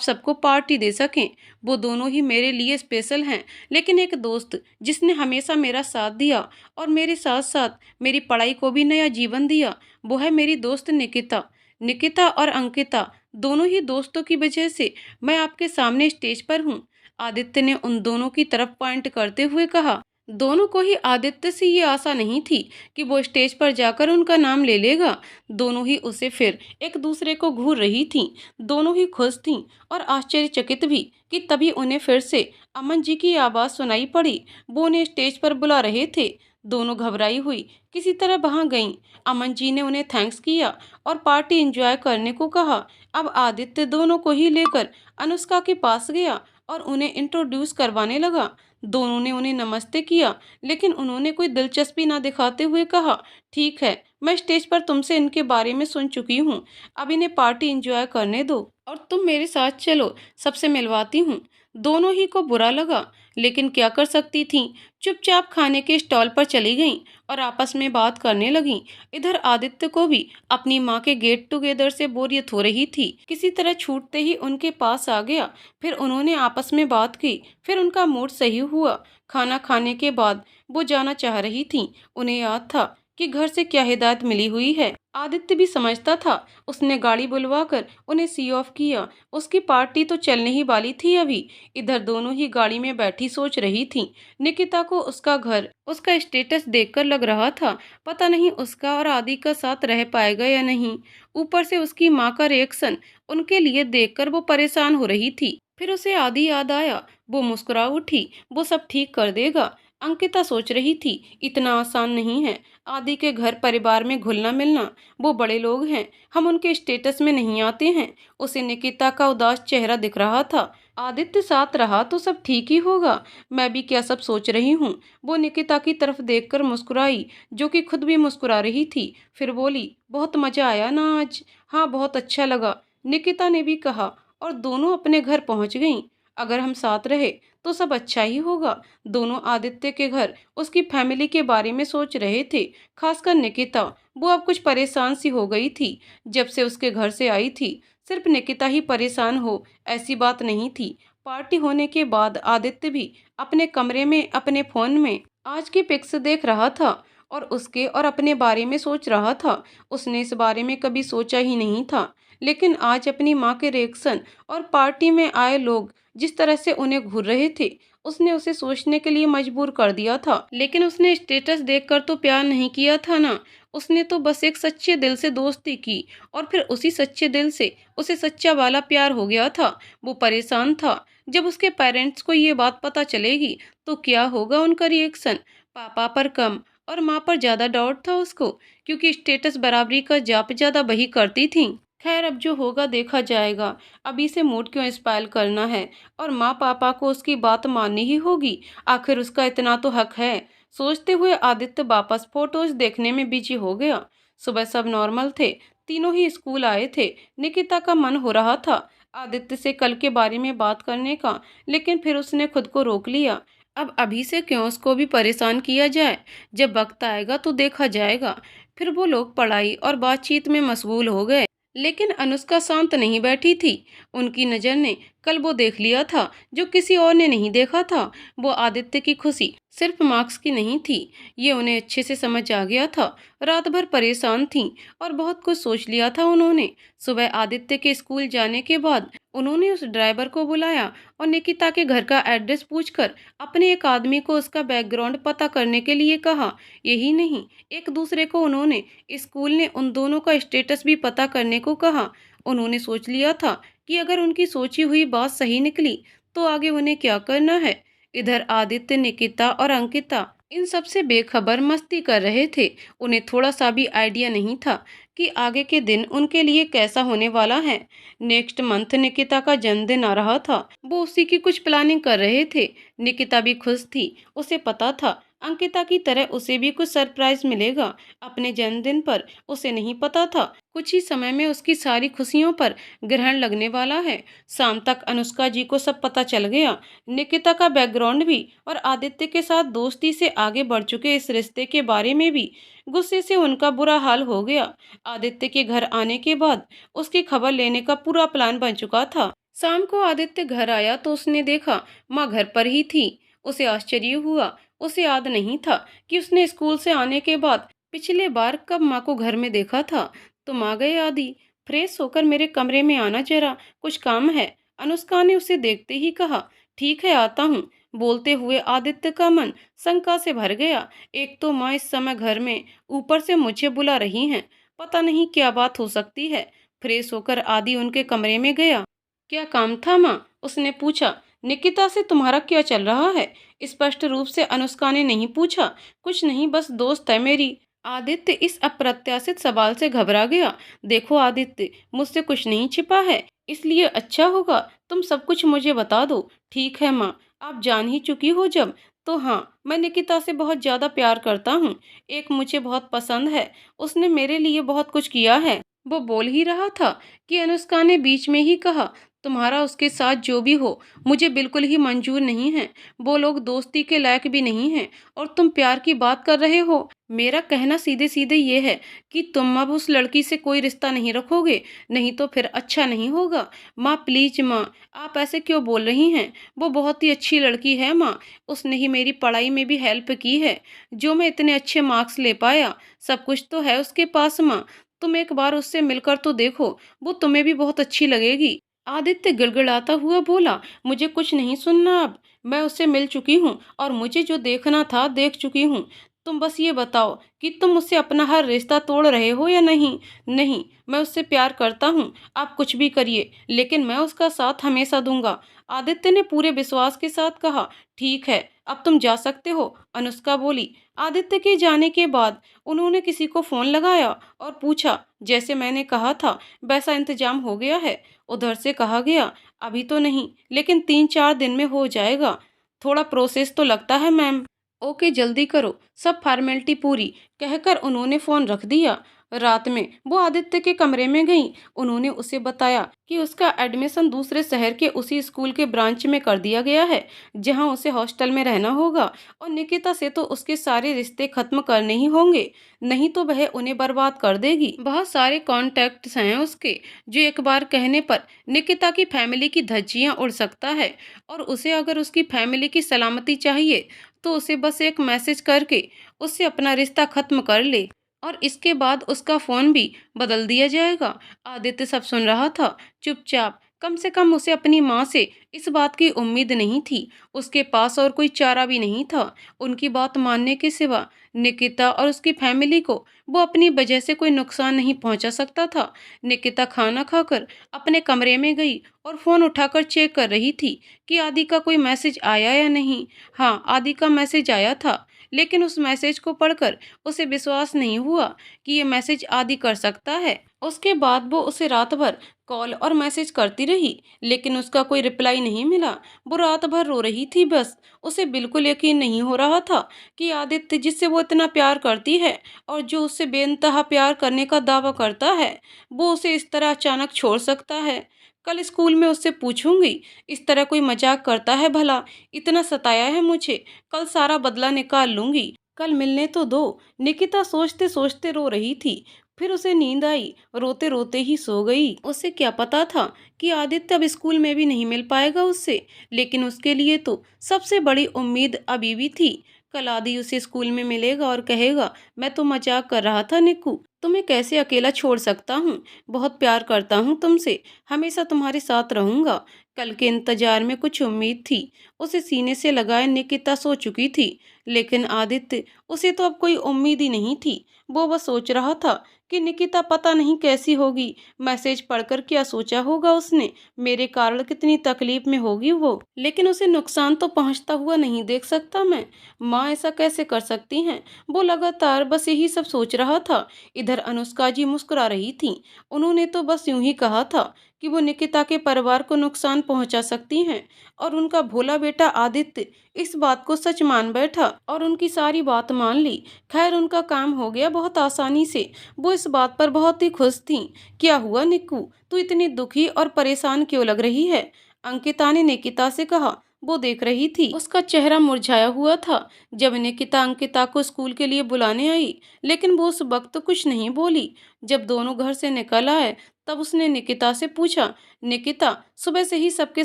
सबको पार्टी दे सकें। वो दोनों ही मेरे लिए स्पेशल हैं, लेकिन एक दोस्त जिसने हमेशा मेरा साथ दिया और मेरे साथ साथ मेरी पढ़ाई को भी नया जीवन दिया, वो है मेरी दोस्त निकिता। निकिता और अंकिता दोनों ही दोस्तों की वजह से मैं आपके सामने स्टेज पर हूँ। आदित्य ने उन दोनों की तरफ पॉइंट करते हुए कहा। दोनों को ही आदित्य से ये आशा नहीं थी कि वो स्टेज पर जाकर उनका नाम ले लेगा। दोनों ही उसे फिर एक दूसरे को घूर रही थीं। दोनों ही खुश थीं और आश्चर्यचकित भी कि तभी उन्हें फिर से अमन जी की आवाज़ सुनाई पड़ी। वो उन्हें स्टेज पर बुला रहे थे। दोनों घबराई हुई किसी तरह वहां गईं। अमन जी ने उन्हें थैंक्स किया और पार्टी एंजॉय करने को कहा। अब आदित्य दोनों को ही लेकर अनुष्का के पास गया और उन्हें इंट्रोड्यूस करवाने लगा। दोनों ने उन्हें नमस्ते किया, लेकिन उन्होंने कोई दिलचस्पी ना दिखाते हुए कहा, ठीक है, मैं स्टेज पर तुमसे इनके बारे में सुन चुकी हूँ, अब इन्हें पार्टी एंजॉय करने दो और तुम मेरे साथ चलो, सबसे मिलवाती हूँ। दोनों ही को बुरा लगा, लेकिन क्या कर सकती थीं। चुपचाप खाने के स्टॉल पर चली गईं और आपस में बात करने लगीं। इधर आदित्य को भी अपनी माँ के गेट टुगेदर से बोरियत हो रही थी। किसी तरह छूटते ही उनके पास आ गया। फिर उन्होंने आपस में बात की। फिर उनका मूड सही हुआ। खाना खाने के बाद वो जाना चाह रही थीं। उन्हें याद था कि घर से क्या हिदायत मिली हुई है। आदित्य भी समझता था। उसने गाड़ी बुलवाकर उन्हें सी ऑफ किया। उसकी पार्टी तो चलने ही वाली थी अभी। इधर दोनों ही गाड़ी में बैठी सोच रही थीं। निकिता को उसका घर, उसका स्टेटस देखकर लग रहा था पता नहीं उसका और आदि का साथ रह पाएगा या नहीं। ऊपर से उसकी माँ का रिएक्शन उनके लिए देखकर वो परेशान हो रही थी। फिर उसे आदि याद आया। वो मुस्कुरा उठी। वो सब ठीक कर देगा। अंकिता सोच रही थी इतना आसान नहीं है आदि के घर परिवार में घुलना मिलना। वो बड़े लोग हैं, हम उनके स्टेटस में नहीं आते हैं। उसे निकिता का उदास चेहरा दिख रहा था। आदित्य साथ रहा तो सब ठीक ही होगा। मैं भी क्या सब सोच रही हूँ। वो निकिता की तरफ देखकर मुस्कुराई, जो कि खुद भी मुस्कुरा रही थी। फिर बोली, बहुत मजा आया ना आज। हाँ, बहुत अच्छा लगा, निकिता ने भी कहा, और दोनों अपने घर पहुंच गईं। अगर हम साथ रहे तो सब अच्छा ही होगा। दोनों आदित्य के घर, उसकी फैमिली के बारे में सोच रहे थे। खासकर निकिता, वो अब कुछ परेशान सी हो गई थी जब से उसके घर से आई थी। सिर्फ निकिता ही परेशान हो ऐसी बात नहीं थी। पार्टी होने के बाद आदित्य भी अपने कमरे में अपने फोन में आज की पिक्स देख रहा था और उसके और अपने बारे में सोच रहा था। उसने इस बारे में कभी सोचा ही नहीं था, लेकिन आज अपनी माँ के रिएक्शन और पार्टी में आए लोग जिस तरह से उन्हें घूर रहे थे, उसने उसे सोचने के लिए मजबूर कर दिया था। लेकिन उसने स्टेटस देखकर तो प्यार नहीं किया था ना। उसने तो बस एक सच्चे दिल से दोस्ती की और फिर उसी सच्चे दिल से उसे सच्चा वाला प्यार हो गया था। वो परेशान था। जब उसके पेरेंट्स को ये बात पता चलेगी तो क्या होगा उनका रिएक्शन। पापा पर कम और माँ पर ज़्यादा डाउट था उसको, क्योंकि स्टेटस बराबरी का जाप ज़्यादा वही करती थी। खैर, अब जो होगा देखा जाएगा। अभी से मूड क्यों स्पॉइल करना है, और माँ पापा को उसकी बात माननी ही होगी। आखिर उसका इतना तो हक है। सोचते हुए आदित्य वापस फोटोज देखने में बिजी हो गया। सुबह सब नॉर्मल थे। तीनों ही स्कूल आए थे। निकिता का मन हो रहा था आदित्य से कल के बारे में बात करने का, लेकिन फिर उसने खुद को रोक लिया। अब अभी से क्यों उसको भी परेशान किया जाए। जब वक्त आएगा तो देखा जाएगा। फिर वो लोग पढ़ाई और बातचीत में मशगूल हो गए। लेकिन अनुष्का शांत नहीं बैठी थी। उनकी नज़र ने कल वो देख लिया था जो किसी और ने नहीं देखा था। वो आदित्य की खुशी सिर्फ मार्क्स की नहीं थी, ये उन्हें अच्छे से समझ आ गया था। रात भर परेशान थीं और बहुत कुछ सोच लिया था उन्होंने। सुबह आदित्य के स्कूल जाने के बाद उन्होंने उस ड्राइवर को बुलाया और निकिता के घर का एड्रेस पूछकर अपने एक आदमी को उसका बैकग्राउंड पता करने के लिए कहा। यही नहीं, एक दूसरे को उन्होंने स्कूल ने उन दोनों का स्टेटस भी पता करने को कहा। उन्होंने सोच लिया था कि अगर उनकी सोची हुई बात सही निकली तो आगे उन्हें क्या करना है। इधर आदित्य, निकिता और अंकिता इन सब से बेखबर मस्ती कर रहे थे। उन्हें थोड़ा सा भी आइडिया नहीं था कि आगे के दिन उनके लिए कैसा होने वाला है। नेक्स्ट मंथ निकिता का जन्मदिन आ रहा था। वो उसी की कुछ प्लानिंग कर रहे थे। निकिता भी खुश थी। उसे पता था अंकिता की तरह उसे भी कुछ सरप्राइज मिलेगा अपने जन्मदिन पर। उसे नहीं पता था कुछ ही समय में उसकी सारी खुशियों पर ग्रहण लगने वाला है। शाम तक अनुष्का जी को सब पता चल गया। निकिता का बैकग्राउंड भी और आदित्य के साथ दोस्ती से आगे बढ़ चुके इस रिश्ते के बारे में भी। गुस्से से उनका बुरा हाल हो गया। आदित्य के घर आने के बाद उसकी खबर लेने का पूरा प्लान बन चुका था। शाम को आदित्य घर आया तो उसने देखा माँ घर पर ही थी। उसे आश्चर्य हुआ। उसे याद नहीं था कि उसने स्कूल से आने के बाद पिछले बार कब माँ को घर में देखा था। तुम आ गए आदि, फ्रेश होकर मेरे कमरे में आना जरा, कुछ काम है। अनुष्का ने उसे देखते ही कहा। ठीक है आता हूँ। बोलते हुए आदित्य का मन शंका से भर गया। एक तो माँ इस समय घर में, ऊपर से मुझे बुला रही हैं। पता नहीं क्या बात हो सकती है। फ्रेश होकर आदि उनके कमरे में गया। क्या काम था माँ? उसने पूछा। निकिता से तुम्हारा क्या चल रहा है? स्पष्ट रूप से अनुष्का ने नहीं पूछा। कुछ नहीं, बस दोस्त है मेरी। आदित्य इस अप्रत्याशित सवाल से घबरा गया। देखो आदित्य, मुझसे कुछ नहीं छिपा है, इसलिए अच्छा होगा तुम सब कुछ मुझे बता दो। ठीक है माँ, आप जान ही चुकी हो जब। तो हाँ, मैं निकिता से बहुत ज्यादा प्यार करता हूँ। एक मुझे बहुत पसंद है। उसने मेरे लिए बहुत कुछ किया है। वो बोल ही रहा था कि अनुष्का ने बीच में ही कहा, तुम्हारा उसके साथ जो भी हो मुझे बिल्कुल ही मंजूर नहीं है। वो लोग दोस्ती के लायक भी नहीं हैं और तुम प्यार की बात कर रहे हो। मेरा कहना सीधे सीधे ये है कि तुम अब उस लड़की से कोई रिश्ता नहीं रखोगे, नहीं तो फिर अच्छा नहीं होगा। माँ प्लीज माँ, आप ऐसे क्यों बोल रही हैं? वो बहुत ही अच्छी लड़की है माँ। उसने ही मेरी पढ़ाई में भी हेल्प की है, जो मैं इतने अच्छे मार्क्स ले पाया। सब कुछ तो है उसके पास माँ। तुम एक बार उससे मिलकर तो देखो, वो तुम्हें भी बहुत अच्छी लगेगी। आदित्य गिड़गिड़ाता हुआ बोला, मुझे कुछ नहीं सुनना अब। मैं उससे मिल चुकी हूँ और मुझे जो देखना था देख चुकी हूँ। तुम बस ये बताओ कि तुम मुझसे अपना हर रिश्ता तोड़ रहे हो या नहीं? नहीं, मैं उससे प्यार करता हूँ। आप कुछ भी करिए, लेकिन मैं उसका साथ हमेशा दूंगा। आदित्य ने पूरे विश्वास के साथ कहा। ठीक है, अब तुम जा सकते हो, अनुष्का बोली। आदित्य के जाने के बाद उन्होंने किसी को फोन लगाया और पूछा, जैसे मैंने कहा था वैसा इंतजाम हो गया है? उधर से कहा गया, अभी तो नहीं, लेकिन 3-4 दिन में हो जाएगा। थोड़ा प्रोसेस तो लगता है मैम। ओके जल्दी करो, सब फॉर्मेलिटी पूरी, कहकर उन्होंने फोन रख दिया। रात में वो आदित्य के कमरे में गईं। उन्होंने उसे बताया कि उसका एडमिशन दूसरे शहर के उसी स्कूल के ब्रांच में कर दिया गया है जहां उसे हॉस्टल में रहना होगा। और निकिता से तो उसके सारे रिश्ते खत्म करने ही होंगे, नहीं तो वह उन्हें बर्बाद कर देगी। बहुत सारे कॉन्टैक्ट्स हैं उसके, जो एक बार कहने पर निकिता की फैमिली की धज्जियां उड़ सकता है। और उसे अगर उसकी फैमिली की सलामती चाहिए तो उसे बस एक मैसेज करके उससे अपना रिश्ता खत्म कर ले, और इसके बाद उसका फोन भी बदल दिया जाएगा। आदित्य सब सुन रहा था चुपचाप। कम से कम उसे अपनी माँ से इस बात की उम्मीद नहीं थी। उसके पास और कोई चारा भी नहीं था उनकी बात मानने के सिवा। निकिता और उसकी फैमिली को वो अपनी वजह से कोई नुकसान नहीं पहुंचा सकता था। निकिता खाना खाकर अपने कमरे में गई और फोन उठाकर चेक कर रही थी कि आदि का कोई मैसेज आया या नहीं। हाँ, आदि का मैसेज आया था, लेकिन उस मैसेज को पढ़कर उसे विश्वास नहीं हुआ कि ये मैसेज आदि कर सकता है। उसके बाद वो उसे रात भर कॉल और मैसेज करती रही, लेकिन उसका कोई रिप्लाई नहीं मिला। वो रात भर रो रही थी बस। उसे बिल्कुल यकीन नहीं हो रहा था कि आदित्य, जिससे वो इतना प्यार करती है और जो उससे बेइंतहा प्यार करने का दावा करता है, वो उसे इस तरह अचानक छोड़ सकता है। कल स्कूल में उससे पूछूंगी, इस तरह कोई मजाक करता है भला? इतना सताया है मुझे, कल सारा बदला निकाल लूंगी। कल मिलने तो दो। निकिता सोचते सोचते रो रही थी। फिर उसे नींद आई, रोते रोते ही सो गई। उसे क्या पता था कि आदित्य अब स्कूल में भी नहीं मिल पाएगा उससे, लेकिन उसके लिए तो सबसे बड़ी उम्मीद अभी भी थी। कल आदि उसे स्कूल में मिलेगा और कहेगा, मैं तो मजाक कर रहा था निक्कू, तुम्हें कैसे अकेला छोड़ सकता हूँ? बहुत प्यार करता हूँ तुमसे, हमेशा तुम्हारे साथ रहूंगा। कल के इंतजार में कुछ उम्मीद थी। उसे सीने से लगाए निकिता सो चुकी थी, लेकिन आदित्य, उसे तो अब कोई उम्मीद ही नहीं थी। वो बस सोच रहा था कि निकिता पता नहीं कैसी होगी, मैसेज पढ़कर क्या सोचा होगा उसने, मेरे कारण कितनी तकलीफ में होगी वो, लेकिन उसे नुकसान तो पहुंचता हुआ नहीं देख सकता मैं। माँ ऐसा कैसे कर सकती हैं? वो लगातार बस यही सब सोच रहा था। इधर अनुष्का जी मुस्कुरा रही थी। उन्होंने तो बस यूं ही कहा था कि वो निकिता के परिवार को नुकसान पहुंचा सकती हैं, और उनका भोला बेटा आदित्य इस बात को सच मान बैठा और उनकी सारी बात मान ली। खैर, उनका काम हो गया बहुत आसानी से। वो इस बात पर बहुत ही खुश थीं। क्या हुआ निक्कू, तू इतनी दुखी और परेशान क्यों लग रही है? अंकिता ने निकिता से कहा। वो देख रही थी, उसका चेहरा मुरझाया हुआ था जब निकिता अंकिता को स्कूल के लिए बुलाने आई, लेकिन वो उस वक्त कुछ नहीं बोली। जब दोनों घर से निकल आए, तब उसने निकिता से पूछा। निकिता सुबह से ही सबके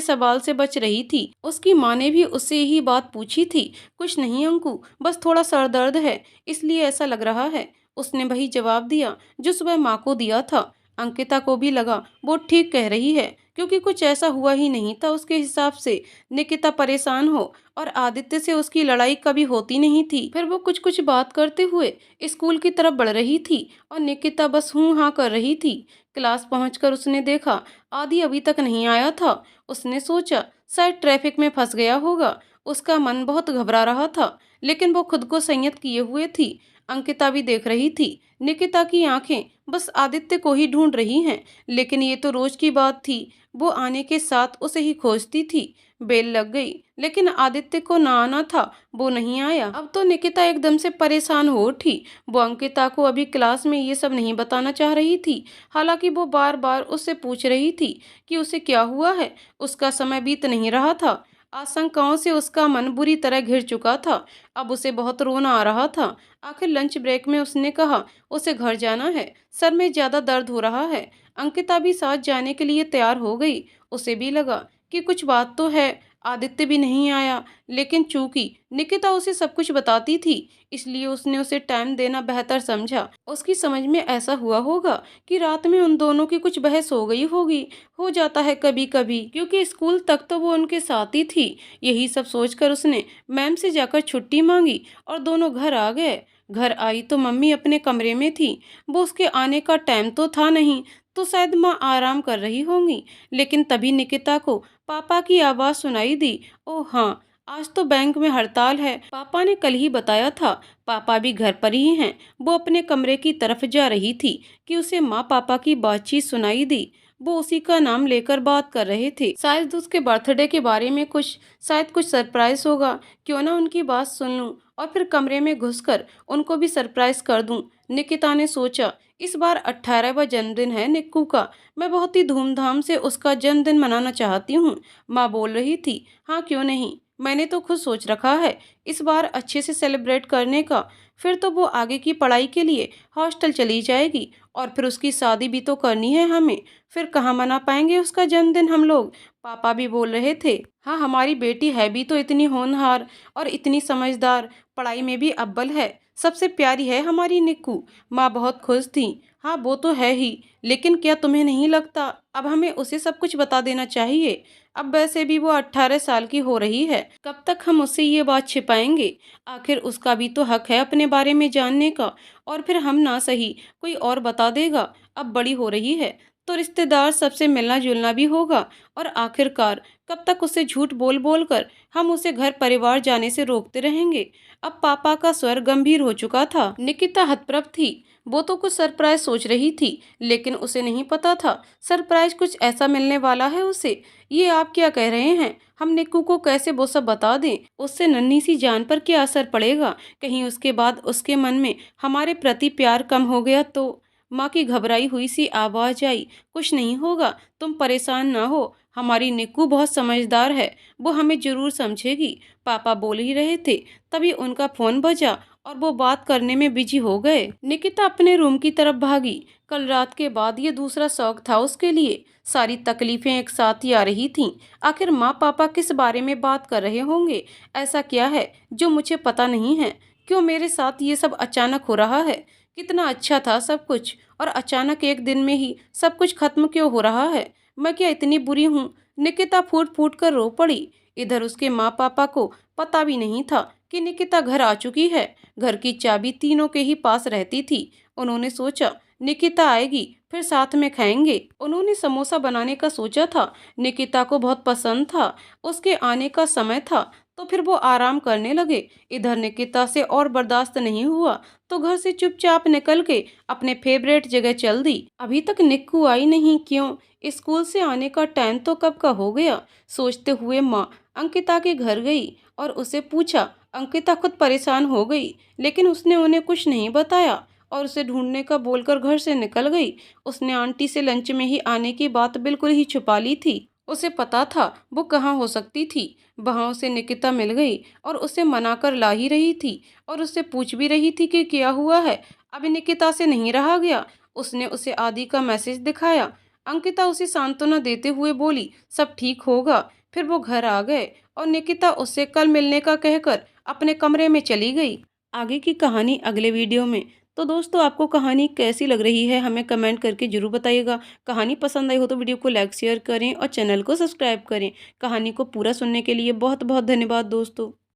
सवाल से बच रही थी। उसकी माँ ने भी उससे यही बात पूछी थी। कुछ नहीं अंकु, बस थोड़ा सर दर्द है, इसलिए ऐसा लग रहा है। उसने वही जवाब दिया जो सुबह माँ को दिया था। अंकिता को भी लगा वो ठीक कह रही है, क्योंकि कुछ ऐसा हुआ ही नहीं था उसके हिसाब से निकिता परेशान हो, और आदित्य से उसकी लड़ाई कभी होती नहीं थी। फिर वो कुछ कुछ बात करते हुए स्कूल की तरफ बढ़ रही थी, और निकिता बस हूँ हाँ कर रही थी। क्लास पहुंचकर उसने देखा आदि अभी तक नहीं आया था। उसने सोचा शायद ट्रैफिक में फंस गया होगा। उसका मन बहुत घबरा रहा था, लेकिन वो खुद को संयत किए हुए थी। अंकिता भी देख रही थी। निकिता की आंखें बस आदित्य को ही ढूंढ रही हैं, लेकिन ये तो रोज की बात थी। वो आने के साथ उसे ही खोजती थी। बेल लग गई, लेकिन आदित्य को ना आना था, वो नहीं आया। अब तो निकिता एकदम से परेशान हो उठी। वो अंकिता को अभी क्लास में ये सब नहीं बताना चाह रही थी। हालांकि वो बार बार उससे पूछ रही थी कि उसे क्या हुआ है। उसका समय बीत नहीं रहा था। आशंकाओं से उसका मन बुरी तरह घिर चुका था। अब उसे बहुत रोना आ रहा था। आखिर लंच ब्रेक में उसने कहा उसे घर जाना है, सर में ज्यादा दर्द हो रहा है। अंकिता भी साथ जाने के लिए तैयार हो गई। उसे भी लगा कि कुछ बात तो है। आदित्य भी नहीं आया, लेकिन चूंकि निकिता उसे सब कुछ बताती थी, इसलिए उसने उसे टाइम देना बेहतर समझा। उसकी समझ में ऐसा हुआ होगा कि रात में उन दोनों की कुछ बहस हो गई होगी। हो जाता है कभी कभी, क्योंकि स्कूल तक तो वो उनके साथ ही थी। यही सब सोचकर उसने मैम से जाकर छुट्टी मांगी और दोनों घर आ गए। घर आई तो मम्मी अपने कमरे में थी। वो उसके आने का टाइम तो था नहीं, तो शायद माँ आराम कर रही होंगी। लेकिन तभी निकिता को पापा की आवाज़ सुनाई दी। ओह हाँ, आज तो बैंक में हड़ताल है, पापा ने कल ही बताया था। पापा भी घर पर ही हैं। वो अपने कमरे की तरफ जा रही थी कि उसे माँ पापा की बातचीत सुनाई दी। वो उसी का नाम लेकर बात कर रहे थे। शायद उसके बर्थडे के बारे में कुछ, शायद कुछ सरप्राइज होगा। क्यों ना उनकी बात सुन लूं और फिर कमरे में घुसकर उनको भी सरप्राइज कर दूं। निकिता ने सोचा, इस बार 18वां जन्मदिन है निक्कू का। मैं बहुत ही धूमधाम से उसका जन्मदिन मनाना चाहती हूँ। माँ बोल रही थी। हाँ क्यों नहीं, मैंने तो खुद सोच रखा है इस बार अच्छे से सेलिब्रेट करने का। फिर तो वो आगे की पढ़ाई के लिए हॉस्टल चली जाएगी, और फिर उसकी शादी भी तो करनी है हमें। फिर कहाँ मना पाएंगे उसका जन्मदिन हम लोग। पापा भी बोल रहे थे। हाँ, हमारी बेटी है भी तो इतनी होनहार और इतनी समझदार, पढ़ाई में भी अव्वल है, सबसे प्यारी है हमारी निक्कू। माँ बहुत खुश थी। हाँ वो तो है ही, लेकिन क्या तुम्हें नहीं लगता अब हमें उसे सब कुछ बता देना चाहिए? अब वैसे भी वो 18 साल की हो रही है, कब तक हम उससे ये बात छिपाएंगे? आखिर उसका भी तो हक है अपने बारे में जानने का। और फिर हम ना सही, कोई और बता देगा। अब बड़ी हो रही है तो रिश्तेदार सबसे मिलना जुलना भी होगा, और आखिरकार कब तक उसे झूठ बोल बोल कर हम उसे घर परिवार जाने से रोकते रहेंगे? अब पापा का स्वर गंभीर हो चुका था। निकिता हतप्रभ थी। वो तो कुछ सरप्राइज सोच रही थी, लेकिन उसे नहीं पता था सरप्राइज कुछ ऐसा मिलने वाला है उसे। ये आप क्या कह रहे हैं? हम निक्कू को कैसे वो सब बता दें? उससे नन्ही सी जान पर क्या असर पड़ेगा? कहीं उसके बाद उसके मन में हमारे प्रति प्यार कम हो गया तो? माँ की घबराई हुई सी आवाज आई। कुछ नहीं होगा, तुम परेशान ना हो, हमारी निक्कू बहुत समझदार है, वो हमें जरूर समझेगी। पापा बोल ही रहे थे, तभी उनका फोन बजा और वो बात करने में बिजी हो गए। निकिता अपने रूम की तरफ भागी। कल रात के बाद ये दूसरा शौक था उसके लिए। सारी तकलीफें एक साथ ही आ रही थीं। आखिर माँ पापा किस बारे में बात कर रहे होंगे? ऐसा क्या है जो मुझे पता नहीं है? क्यों मेरे साथ ये सब अचानक हो रहा है? कितना अच्छा था सब कुछ, और अचानक एक दिन में ही सब कुछ खत्म क्यों हो रहा है? मैं क्या इतनी बुरी हूँ? निकिता फूट फूट कर रो पड़ी। इधर उसके माँ पापा को पता भी नहीं था कि निकिता घर आ चुकी है। घर की चाबी तीनों के ही पास रहती थी। उन्होंने सोचा निकिता आएगी फिर साथ में खाएंगे। उन्होंने समोसा बनाने का सोचा था। निकिता को बहुत पसंद था। उसके आने का समय था तो फिर वो आराम करने लगे। इधर निकिता से और बर्दाश्त नहीं हुआ तो घर से चुपचाप निकल के अपने फेवरेट जगह चल दी। अभी तक निक्कू आई नहीं, क्यों? स्कूल से आने का टाइम तो कब का हो गया? सोचते हुए माँ अंकिता के घर गई और उसे पूछा। अंकिता खुद परेशान हो गई, लेकिन उसने उन्हें कुछ नहीं बताया और उसे ढूंढने का बोलकर घर से निकल गई। उसने आंटी से लंच में ही आने की बात बिल्कुल ही छुपा ली थी। उसे पता था वो कहाँ हो सकती थी। वहां उसे निकिता मिल गई और उसे मनाकर ला ही रही थी और उससे पूछ भी रही थी कि क्या हुआ है। अभी निकिता से नहीं रहा गया। उसने उसे आदि का मैसेज दिखाया। अंकिता उसे सांत्वना देते हुए बोली सब ठीक होगा। फिर वो घर आ गए और निकिता उससे कल मिलने का कहकर अपने कमरे में चली गई। आगे की कहानी अगले वीडियो में। तो दोस्तों, आपको कहानी कैसी लग रही है हमें कमेंट करके जरूर बताइएगा। कहानी पसंद आई हो तो वीडियो को लाइक शेयर करें और चैनल को सब्सक्राइब करें। कहानी को पूरा सुनने के लिए बहुत बहुत धन्यवाद दोस्तों।